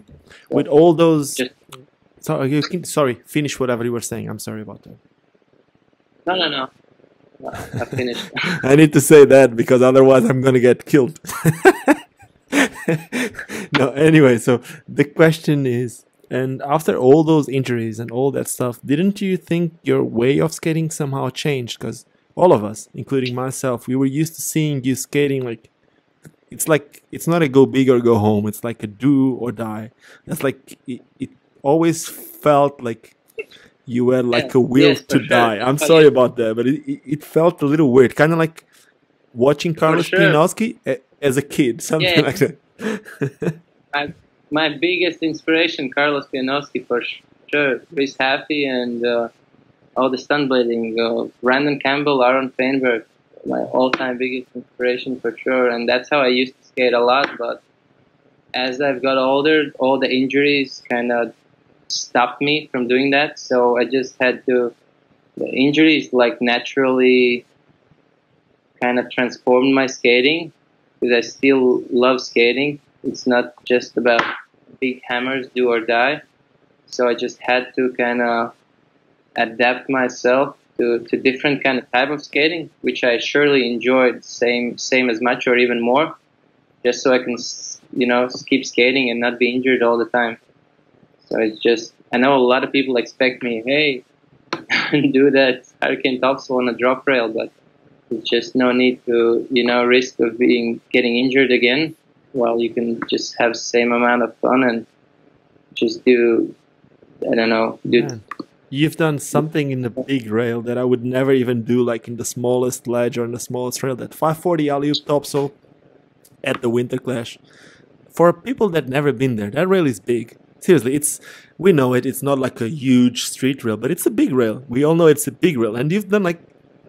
with all those... Sorry, finish whatever you were saying. I'm sorry about that. No. I finished. I need to say that because otherwise I'm going to get killed. No, anyway, so the question is, and after all those injuries and all that stuff, didn't you think your way of skating somehow changed? Because all of us, including myself, we were used to seeing you skating like it's not a go big or go home. It's like a do or die. That's like it always felt like you were like a will to die. I'm sorry about that, but it felt a little weird, kind of like watching Carlos Pianowski as a kid, something like that. My biggest inspiration, Carlos Pianowski for sure. Chris Haffey and all the stuntblading. Brandon Campbell, Aaron Feinberg, my all-time biggest inspiration for sure. And that's how I used to skate a lot. But as I've got older, all the injuries kind of stopped me from doing that. So I just had to. The injuries like naturally kind of transformed my skating because I still love skating. It's not just about big hammers, do or die. So I just had to kind of adapt myself to different kind of type of skating, which I surely enjoyed same as much or even more, just so I can, keep skating and not be injured all the time. So it's just, I know a lot of people expect me, hey, do that hurricane topsoul on a drop rail, but there's just no need to, risk of getting injured again. Well, you can just have same amount of fun and just do, I don't know. You've done something in the big rail that I would never even do, like in the smallest ledge or in the smallest rail. That 540 alley-oop topsoul at the Winterclash. For people that never been there, that rail is big. Seriously, we know it. It's not like a huge street rail, but it's a big rail. We all know it's a big rail. And you've done like,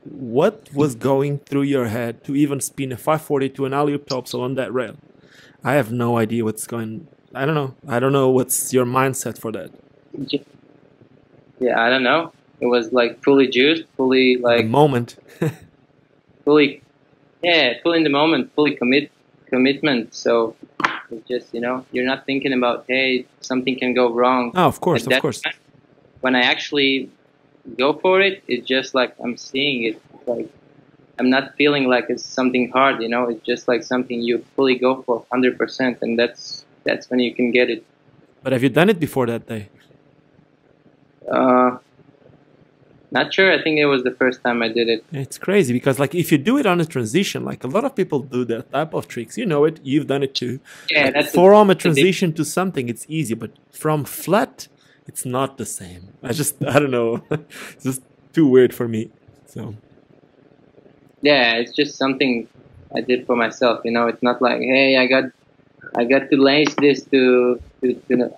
what was going through your head to even spin a 540 to an alley-oop topsoul on that rail? I have no idea what's going. I don't know. I don't know what's your mindset for that. Yeah, I don't know. It was like fully juiced, fully like the moment. fully in the moment, fully commitment. So it's just you're not thinking about, hey, something can go wrong. Oh, of course. When I actually go for it, it's just like I'm seeing it. Like I'm not feeling like it's something hard, you know. It's just like something you fully go for 100%, and that's when you can get it. But have you done it before that day? Not sure. I think it was the first time I did it. It's crazy because, like, if you do it on a transition, like a lot of people do that type of tricks. You know it. You've done it too. Yeah, like, that's from a transition to something, it's easy, but from flat, it's not the same. I don't know. It's just too weird for me. So. Yeah, it's just something I did for myself. You know, it's not like, hey, I got to lace this to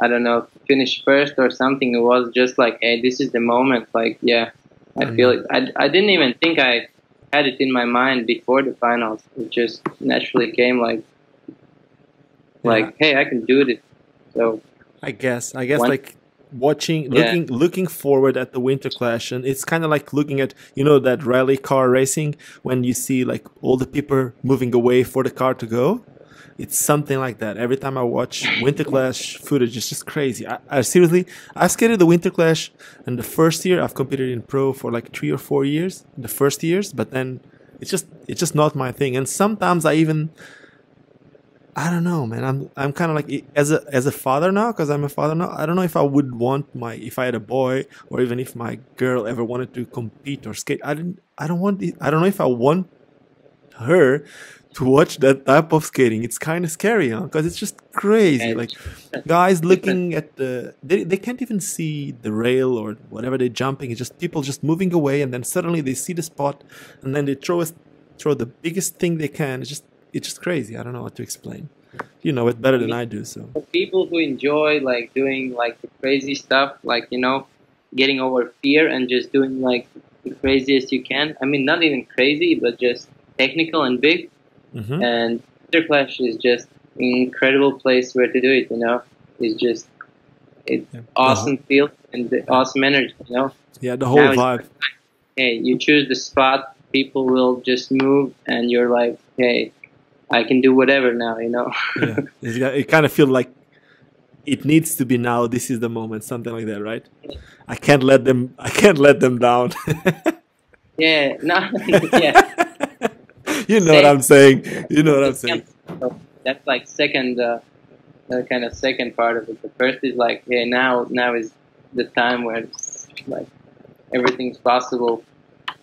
I don't know, finish first or something. It was just like, hey, this is the moment. Like, yeah. I feel it. I didn't even think I had it in my mind before the finals. It just naturally came like, hey, I can do this. So I guess like watching, looking forward at the Winterclash, and it's kind of like looking at, you know, that rally car racing when you see like all the people moving away for the car to go. It's something like that. Every time I watch Winterclash footage, it's just crazy. I seriously, I've skated the Winterclash, and the first year I've competed in pro for like 3 or 4 years, the first years, but then it's just not my thing. And sometimes I don't know, man. I'm kind of like, as a father now, because I'm a father now. I don't know if I would want if I had a boy, or even if my girl ever wanted to compete or skate. I don't know if I want her to watch that type of skating. It's kind of scary, huh? Because it's just crazy. Like guys looking at they can't even see the rail or whatever they're jumping. It's just people just moving away, and then suddenly they see the spot, and then they throw the biggest thing they can. It's just crazy. I don't know what to explain. You know it better than I do. So for people who enjoy like doing like the crazy stuff, like, you know, getting over fear and just doing like the craziest you can. I mean, not even crazy, but just technical and big. Mm-hmm. And Winterclash is just an incredible place where to do it, you know. It's awesome feel and the awesome energy, you know. Yeah, the whole vibe. Hey, you choose the spot, people will just move, and you're like, hey, I can do whatever now, you know. Yeah, it kind of feels like it needs to be now. This is the moment, something like that, right? I can't let them down. Yeah, no, yeah. You know what I'm saying. You know what I'm saying. So that's like second, kind of second part of it. The first is like, yeah, now is the time where it's like everything's possible,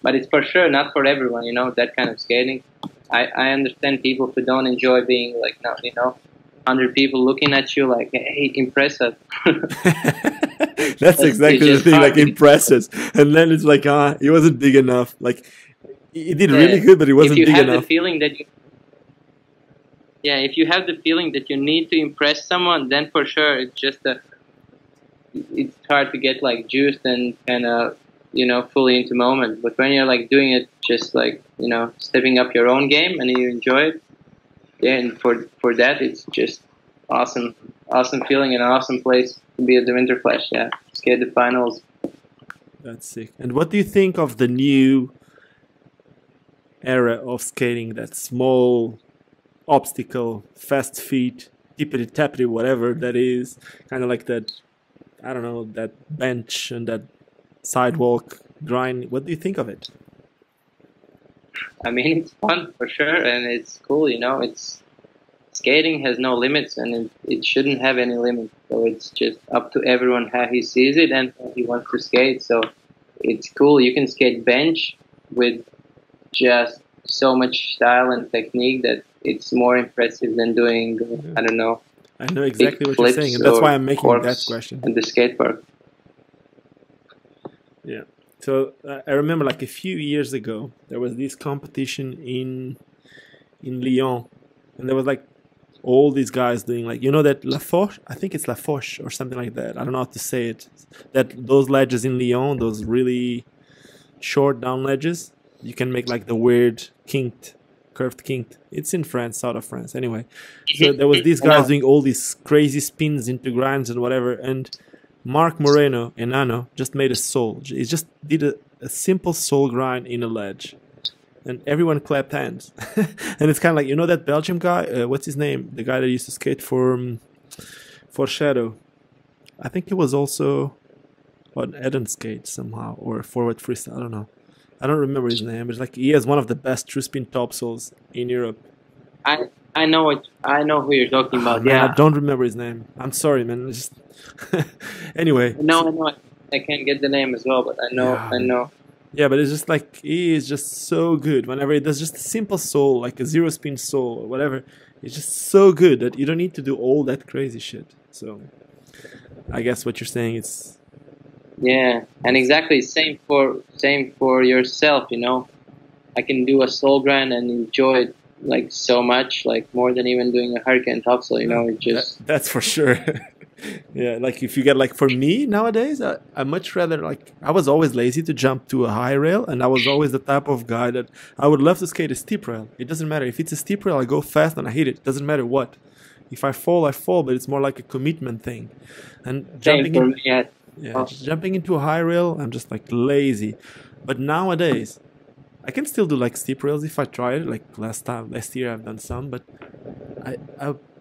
but it's for sure not for everyone. You know, that kind of skating. I understand people who don't enjoy being like, no, you know, 100 people looking at you like, hey, impress us. That's exactly the thing, like impress us, and then it's like, it wasn't big enough. Like. It did really good, but it wasn't big enough. If you have the feeling that if you have the feeling that you need to impress someone, then for sure it's just it's hard to get like juiced and kind of, you know, fully into moment. But when you're like doing it, just like, you know, stepping up your own game and you enjoy it, yeah, and for that it's just awesome feeling and an awesome place to be at the Winterclash. Yeah, skate the finals. That's sick. And what do you think of the new era of skating, that small obstacle, fast feet, tippity tappity, whatever that is, kind of like that, I don't know, that bench and that sidewalk grind? What do you think of it? I mean, it's fun for sure, and it's cool, you know. It's skating has no limits, and it shouldn't have any limits. So it's just up to everyone how he sees it and how he wants to skate. So it's cool. You can skate bench with just so much style and technique that it's more impressive than doing, I don't know. I know exactly what you're saying, and that's why I'm making that question. And the skate park. Yeah. So I remember like a few years ago, there was this competition in Lyon, and there was like all these guys doing like, you know, that La Foch, I think it's La Foch or something like that. I don't know how to say it. Those ledges in Lyon, those really short down ledges. You can make like the weird curved kinked. It's in France, south of France. Anyway, so there was these guys doing all these crazy spins into grinds and whatever. And Mark Moreno, Enano, just made a soul. He just did a simple soul grind in a ledge. And everyone clapped hands. And it's kind of like, you know that Belgium guy? What's his name? The guy that used to skate for Xsjado. I think he was also... on Hedon skate somehow, or forward freestyle. I don't know. I don't remember his name. It's like he has one of the best true spin topsouls in Europe. I know who you're talking about. Man, Yeah. I don't remember his name. I'm sorry, man. It's just anyway. No, I know. I can't get the name as well, but I know. Yeah, I know. Yeah, but it's just like he is just so good. Whenever he does just a simple soul, like a zero spin soul or whatever, it's just so good that you don't need to do all that crazy shit. So I guess what you're saying is Yeah, and exactly same for yourself. You know, I can do a soul grind and enjoy it like so much, like more than even doing a hurricane topsoul. You know, it just that's for sure. Yeah, like if you get like for me nowadays, I much rather like I was always lazy to jump to a high rail, and I was always the type of guy that I would love to skate a steep rail. It doesn't matter if it's a steep rail, I go fast and I hit it. It doesn't matter what. If I fall, I fall, but it's more like a commitment thing. And same for me. yeah, just jumping into a high rail, I'm just like lazy. But nowadays, I can still do like steep rails if I try it. Like last year I've done some, but I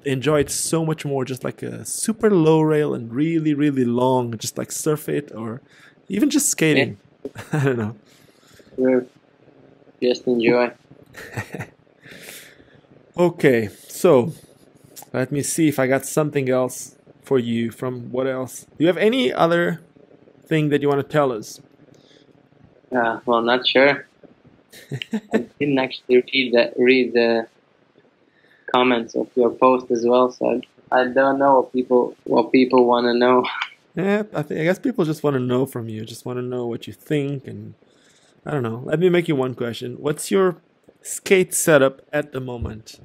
enjoy it so much more. Just like a super low rail and really really long, just like surf it or even just skating. Yeah. I don't know. Sure. Just enjoy. Okay, so let me see if I got something else for you from what else. Do you have any other thing that you want to tell us? Well, not sure. I didn't actually read the comments of your post as well, so I don't know what people want to know. Yeah, I guess people just want to know from you. Just want to know what you think, and I don't know. Let me make you one question. What's your skate setup at the moment?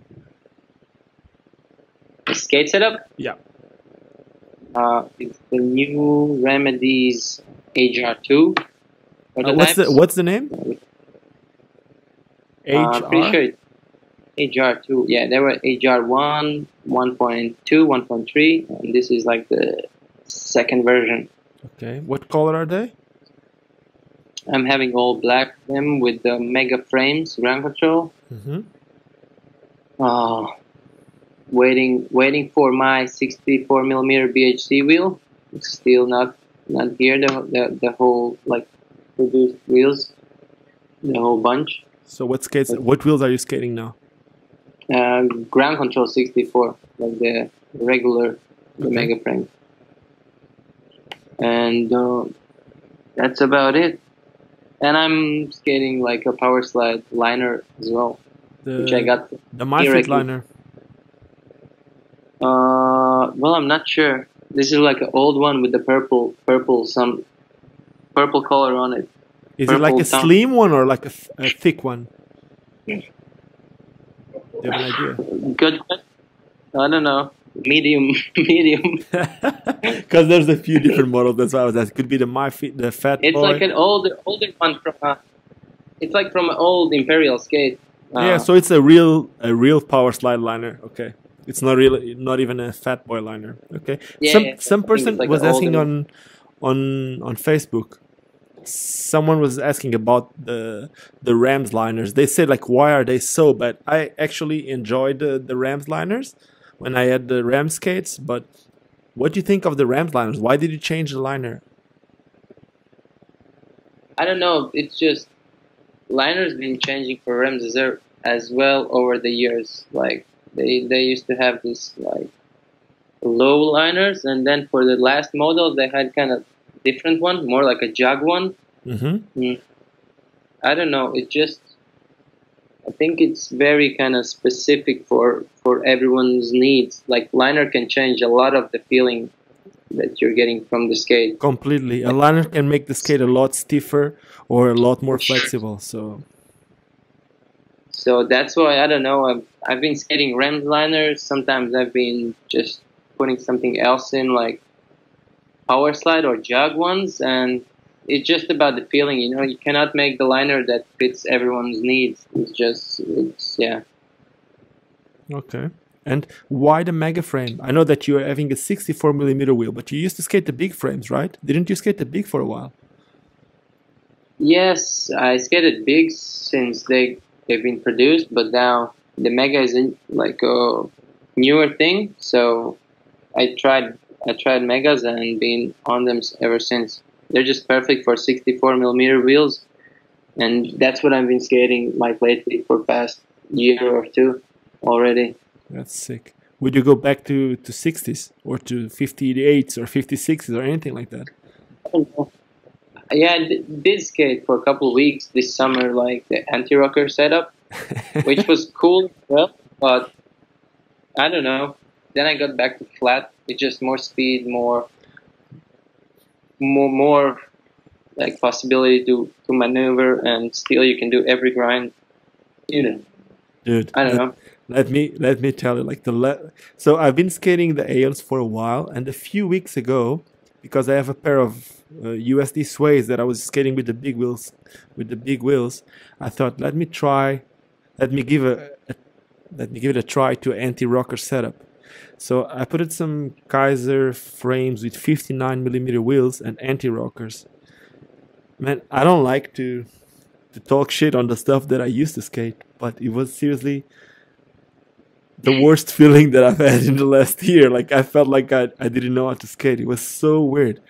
The skate setup? Yeah. It's the new Remedies HR2. What's the name? HR? I'm pretty sure it's HR2. Yeah, there were HR1, 1.2, 1.3, and this is like the second version. Okay. What color are they? I'm having all black them with the mega frames, ground control. Mm-hmm. Waiting for my 64mm BHC wheel. It's still not here. The whole like produced wheels, the whole bunch. So what wheels are you skating now? Ground control 64, like the regular, the mega frame. And that's about it. And I'm skating like a Powerslide liner as well, which I got the MyFit liner. Well, I'm not sure. This is like an old one with the purple color on it. Is it like a slim one or like a thick one? Do you have an idea? Good. I don't know. Medium. Because there's a few different models. That's why I was asking. Could be the MyFit, the Fat Boy. It's like an older one from. It's like from an old Imperial skate. Yeah, so it's a real Powerslide liner. Okay. It's not even a Fat Boy liner. Okay. Yeah, some person like was asking on Facebook. Someone was asking about the Remz liners. They said like, why are they so bad? I actually enjoyed the Remz liners when I had the Remz skates. But what do you think of the Remz liners? Why did you change the liner? I don't know. It's just liners been changing for Remz as well over the years. Like they used to have this like low liners, and then for the last models they had kind of different one, more like a jug one. Mm-hmm. I don't know. I think it's very kind of specific for everyone's needs. Like liner can change a lot of the feeling that you're getting from the skate. Completely. A liner can make the skate a lot stiffer or a lot more flexible. So that's why, I don't know, I've been skating Remz liners. Sometimes I've been just putting something else in, like Powerslide or jug ones, and it's just about the feeling, you know. You cannot make the liner that fits everyone's needs. Yeah. Okay. And why the mega frame? I know that you are having a 64mm wheel, but you used to skate the big frames, right? Didn't you skate the big for a while? Yes, I skated big since they've been produced, but now the mega is like a newer thing. So I tried megas and been on them ever since. They're just perfect for 64mm wheels, and that's what I've been skating like lately for past year or two already. That's sick. Would you go back to 60s or to 58s or 56s or anything like that? I don't know. Yeah, I did skate for a couple of weeks this summer, like the anti-rocker setup, which was cool, well, but I don't know. Then I got back to flat with just more speed, more like possibility to maneuver, and still you can do every grind. You know, Dude, I don't know. let me tell you, like so I've been skating the Aeons for a while, and a few weeks ago, because I have a pair of USD sways that I was skating with the big wheels, I thought let me give it a try to anti-rocker setup. So I put in some Kaiser frames with 59mm wheels and anti-rockers. Man, I don't like to talk shit on the stuff that I used to skate, but it was seriously the worst feeling that I've had in the last year. Like I felt like I didn't know how to skate. It was so weird.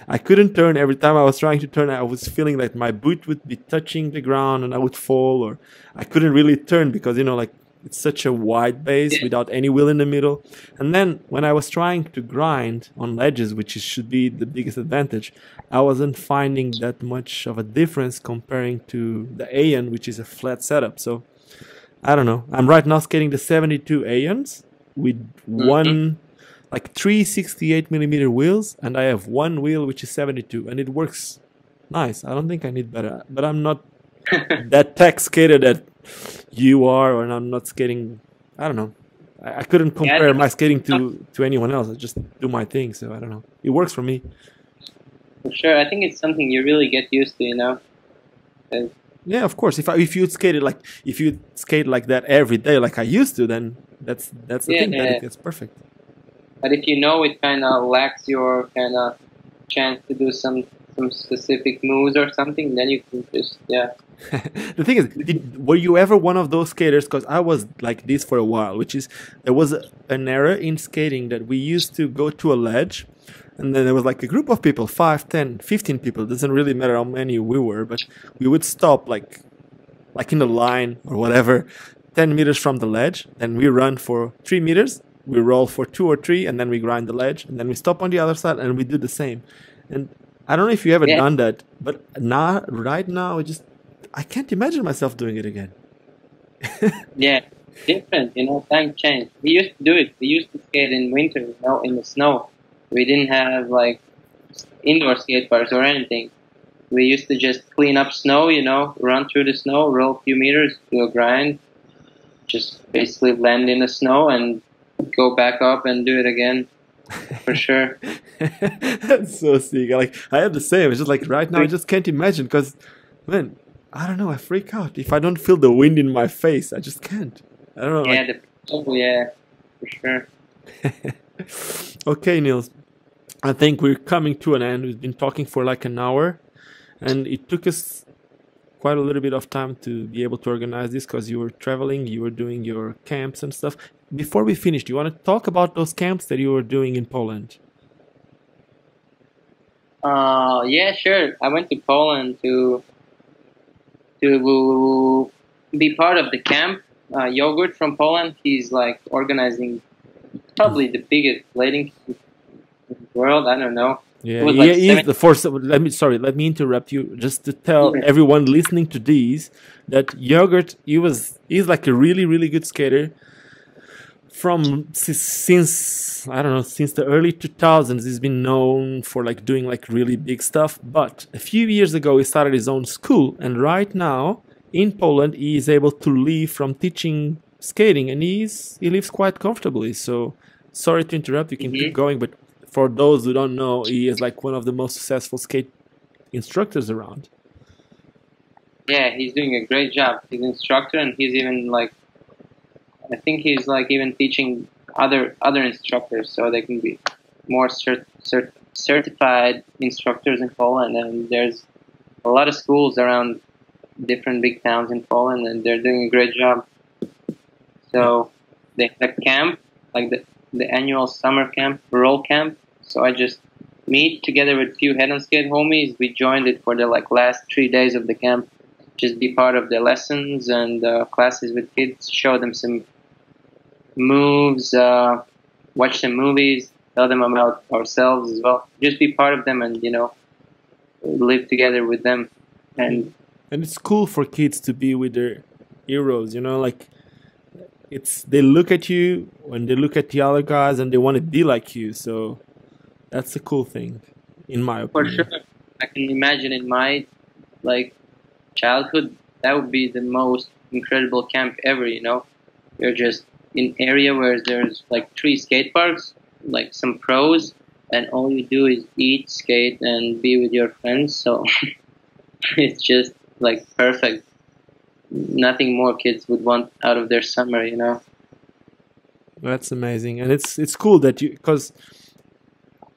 I couldn't turn. Every time I was trying to turn, I was feeling like my boot would be touching the ground and I would fall, or I couldn't really turn because, you know, like it's such a wide base without any wheel in the middle. And then when I was trying to grind on ledges, should be the biggest advantage, I wasn't finding that much of a difference comparing to the Aeon, which is a flat setup. So I don't know. I'm right now skating the 72 Aeons with three 68mm wheels, and I have one wheel which is 72, and it works nice. I don't think I need better, but I'm not that tech skater that you are, and I'm not skating. I don't know. I couldn't compare my skating to anyone else. I just do my thing, so I don't know. It works for me. For sure, I think it's something you really get used to, you know. Yeah, of course. If you skate like that every day, like I used to, then that's the thing. That it's perfect. But if you know it kind of lacks your kind of chance to do some specific moves or something, then you can just The thing is, were you ever one of those skaters? Because I was like this for a while, which is there was an era in skating that we used to go to a ledge, and then there was like a group of people, 5, 10, 15 people. It doesn't really matter how many we were, but we would stop like in a line or whatever, 10 meters from the ledge. Then we run for 3 meters, we roll for 2 or 3, and then we grind the ledge, and then we stop on the other side, and we do the same. And I don't know if you ever done that, but right now, I can't imagine myself doing it again. Yeah, different, you know, time changed. We used to do it. We used to skate in winter, you know, in the snow. We didn't have like indoor skate parks or anything. We used to just clean up snow, you know, run through the snow, roll a few meters, do a grind, just basically land in the snow and go back up and do it again. For sure. That's so sick. I have the same. It's just like right now I just can't imagine because, man, I don't know. I freak out if I don't feel the wind in my face. I just can't. I don't know. Yeah, for sure. Okay, Nils. I think we're coming to an end. We've been talking for like an hour, and it took us quite a little bit of time to be able to organize this because you were traveling, you were doing your camps and stuff. Before we finish, do you want to talk about those camps that you were doing in Poland? Yeah, sure. I went to Poland to be part of the camp. Yogurt from Poland, he's like organizing probably the biggest blading camp in the world. I don't know. Yeah, he's the first. Let me interrupt you just to tell everyone listening to these that Yogurt, he's like a really, really good skater. Since I don't know, since the early 2000s, he's been known for like doing like really big stuff. But a few years ago, he started his own school, and right now in Poland, he is able to live from teaching skating, and he lives quite comfortably. So sorry to interrupt. You can keep going, but for those who don't know, he is like one of the most successful skate instructors around. Yeah, he's doing a great job. He's an instructor, and he's even like, I think he's like even teaching other instructors, so they can be more certified instructors in Poland. And there's a lot of schools around different big towns in Poland, and they're doing a great job. So they have a camp, like the annual summer camp, roll camp. So I just me together with a few Hedon skate homies, we joined it for the like last 3 days of the camp. Just be part of the lessons and classes with kids, show them some moves, watch some movies, tell them about ourselves as well. Just be part of them and, you know, live together with them. And it's cool for kids to be with their heroes, you know, like they look at you when they look at the other guys and they want to be like you. So that's a cool thing, in my opinion. For sure, I can imagine in my like childhood, that would be the most incredible camp ever, you know. You're just in area where there's like 3 skate parks, like some pros, and all you do is eat, skate, and be with your friends. So it's just like perfect. Nothing more kids would want out of their summer, you know. That's amazing, and it's cool that because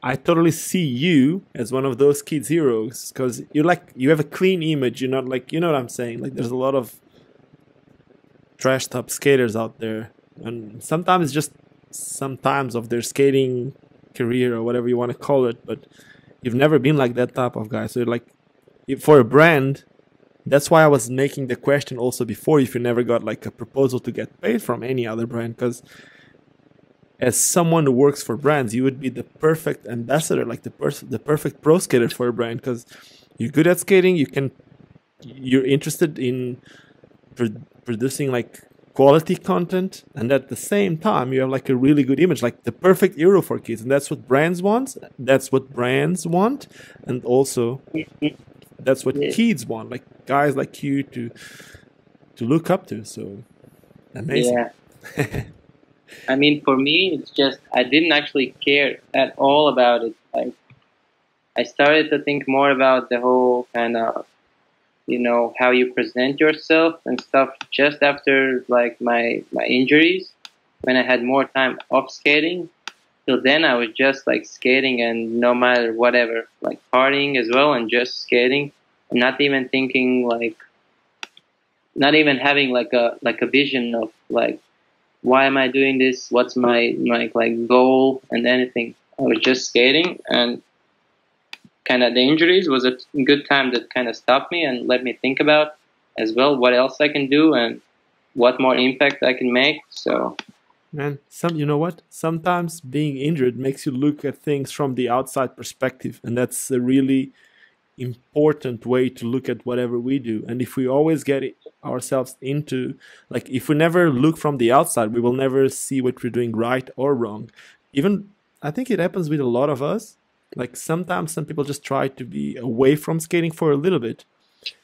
I totally see you as one of those kids' heroes, because you have a clean image. You're not like, you know what I'm saying? Like, there's a lot of trash top skaters out there, and sometimes of their skating career or whatever you want to call it, but you've never been like that type of guy. So like, for a brand, that's why I was making the question also before, if you never got like a proposal to get paid from any other brand, because as someone who works for brands, you would be the perfect ambassador, like the perfect pro skater for a brand, because you're good at skating. You're interested in producing like quality content, and at the same time, you have like a really good image, like the perfect hero for kids, and that's what brands want. That's what brands want, and also that's what kids want, like guys like you to look up to. So amazing. Yeah. I mean, for me, it's just I didn't actually care at all about it. Like, I started to think more about the whole kind of, you know, how you present yourself and stuff just after like my injuries, when I had more time off skating. Till then, I was just like skating, and no matter whatever, like partying as well, and just skating, and not even thinking like, not even having like a vision of like, why am I doing this? What's my like goal and anything? I was just skating, and kind of the injuries was a good time that kind of stopped me and let me think about as well what else I can do and what more impact I can make. So, man, you know what? Sometimes being injured makes you look at things from the outside perspective, and that's a really important way to look at whatever we do. And if we always get ourselves into, like, if we never look from the outside, we will never see what we're doing right or wrong. Even I think it happens with a lot of us. Like, sometimes some people just try to be away from skating for a little bit.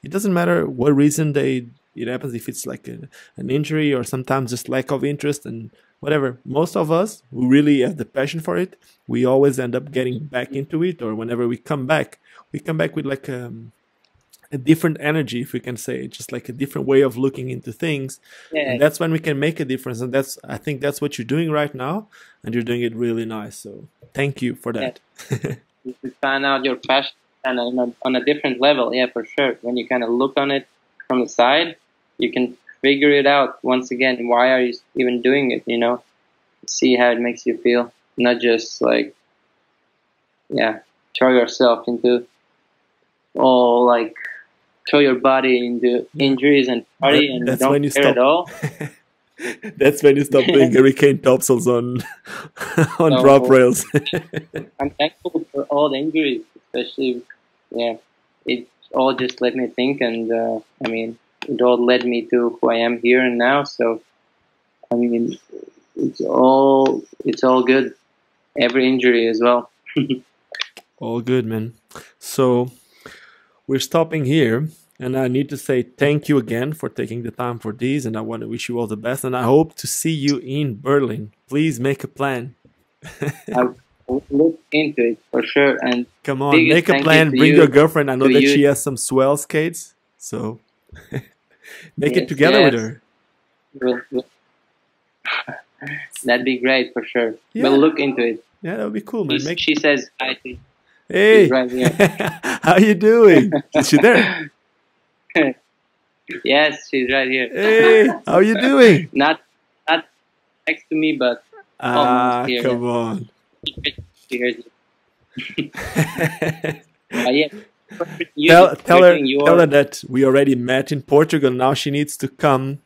It doesn't matter what reason it happens, if it's like an injury or sometimes just lack of interest and whatever. Most of us who really have the passion for it, we always end up getting back into it, or whenever we come back with like a different energy, if we can say, just like a different way of looking into things. Yeah. And that's when we can make a difference. And I think that's what you're doing right now, and you're doing it really nice. So thank you for that. Yeah. You find out your passion and on a different level. Yeah, for sure. When you kind of look on it from the side, you can figure it out once again. Why are you even doing it? You know, see how it makes you feel, not just like, yeah, throw yourself into all like throw your body into injuries and party and that's don't when you care stop. at all. That's when you stop doing hurricane topsouls on drop rails. I'm thankful for all the injuries, especially, yeah, it all just let me think, and I mean, it all led me to who I am here and now. So, I mean, it's all good. Every injury as well. All good, man. So we're stopping here, and I need to say thank you again for taking the time for these, and I want to wish you all the best, and I hope to see you in Berlin. Please make a plan. I'll look into it for sure. And come on, make a plan. Bring your girlfriend. I know that she has some swell skates, so make it together with her. That'd be great for sure. Yeah. We'll look into it. Yeah, that would be cool, man. She says hi to you. Hey, right here. How you doing? Is she there? Yes, she's right here. Hey, how you doing? Not next to me, but almost here. Come on. She hears you. Yeah. Tell her that we already met in Portugal. Now she needs to come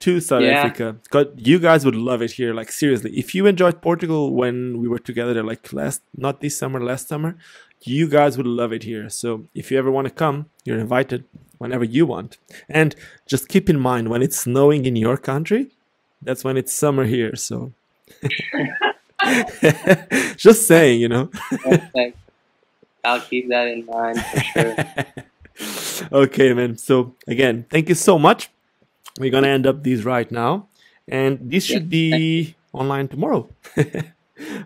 to South Africa. God, you guys would love it here. Like seriously, if you enjoyed Portugal when we were together there, like not this summer, last summer, you guys would love it here. So if you ever want to come, you're invited whenever you want. And just keep in mind, when it's snowing in your country, that's when it's summer here. So just saying, you know. I'll keep that in mind for sure. Okay, man. So again, thank you so much. We're gonna end up these right now, and this should be online tomorrow.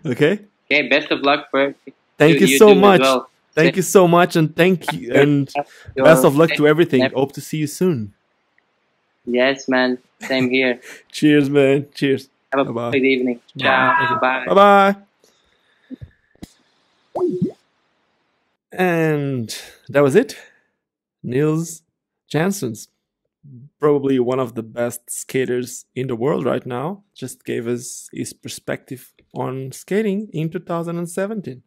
Okay. Okay. Best of luck for. Thank you so much. Well. Thank you so much, and thank you, and best of luck to everything. Hope to see you soon. Yes, man. Same here. Cheers, man. Cheers. Have a good evening. Ciao. Bye. Bye. And that was it. Nils Jansons, probably one of the best skaters in the world right now, just gave us his perspective on skating in 2017.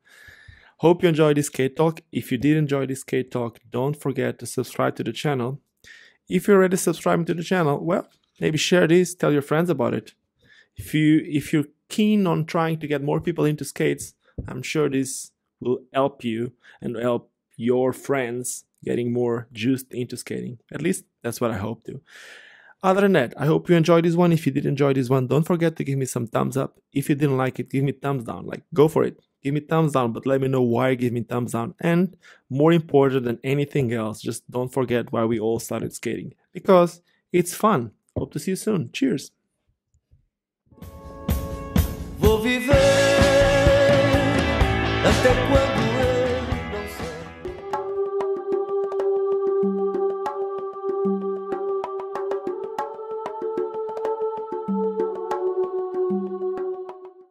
Hope you enjoyed this skate talk. If you did enjoy this skate talk, don't forget to subscribe to the channel. If you're already subscribing to the channel, well, maybe share this, tell your friends about it. If you're keen on trying to get more people into skates, I'm sure this will help you and help your friends getting more juiced into skating. At least that's what I hope to. Other than that, I hope you enjoyed this one. If you did enjoy this one, don't forget to give me some thumbs up. If you didn't like it, give me thumbs down. Like, go for it. Give me thumbs down, but let me know why you give me thumbs down. And more important than anything else, just don't forget why we all started skating. Because it's fun. Hope to see you soon. Cheers. Vou viver até quando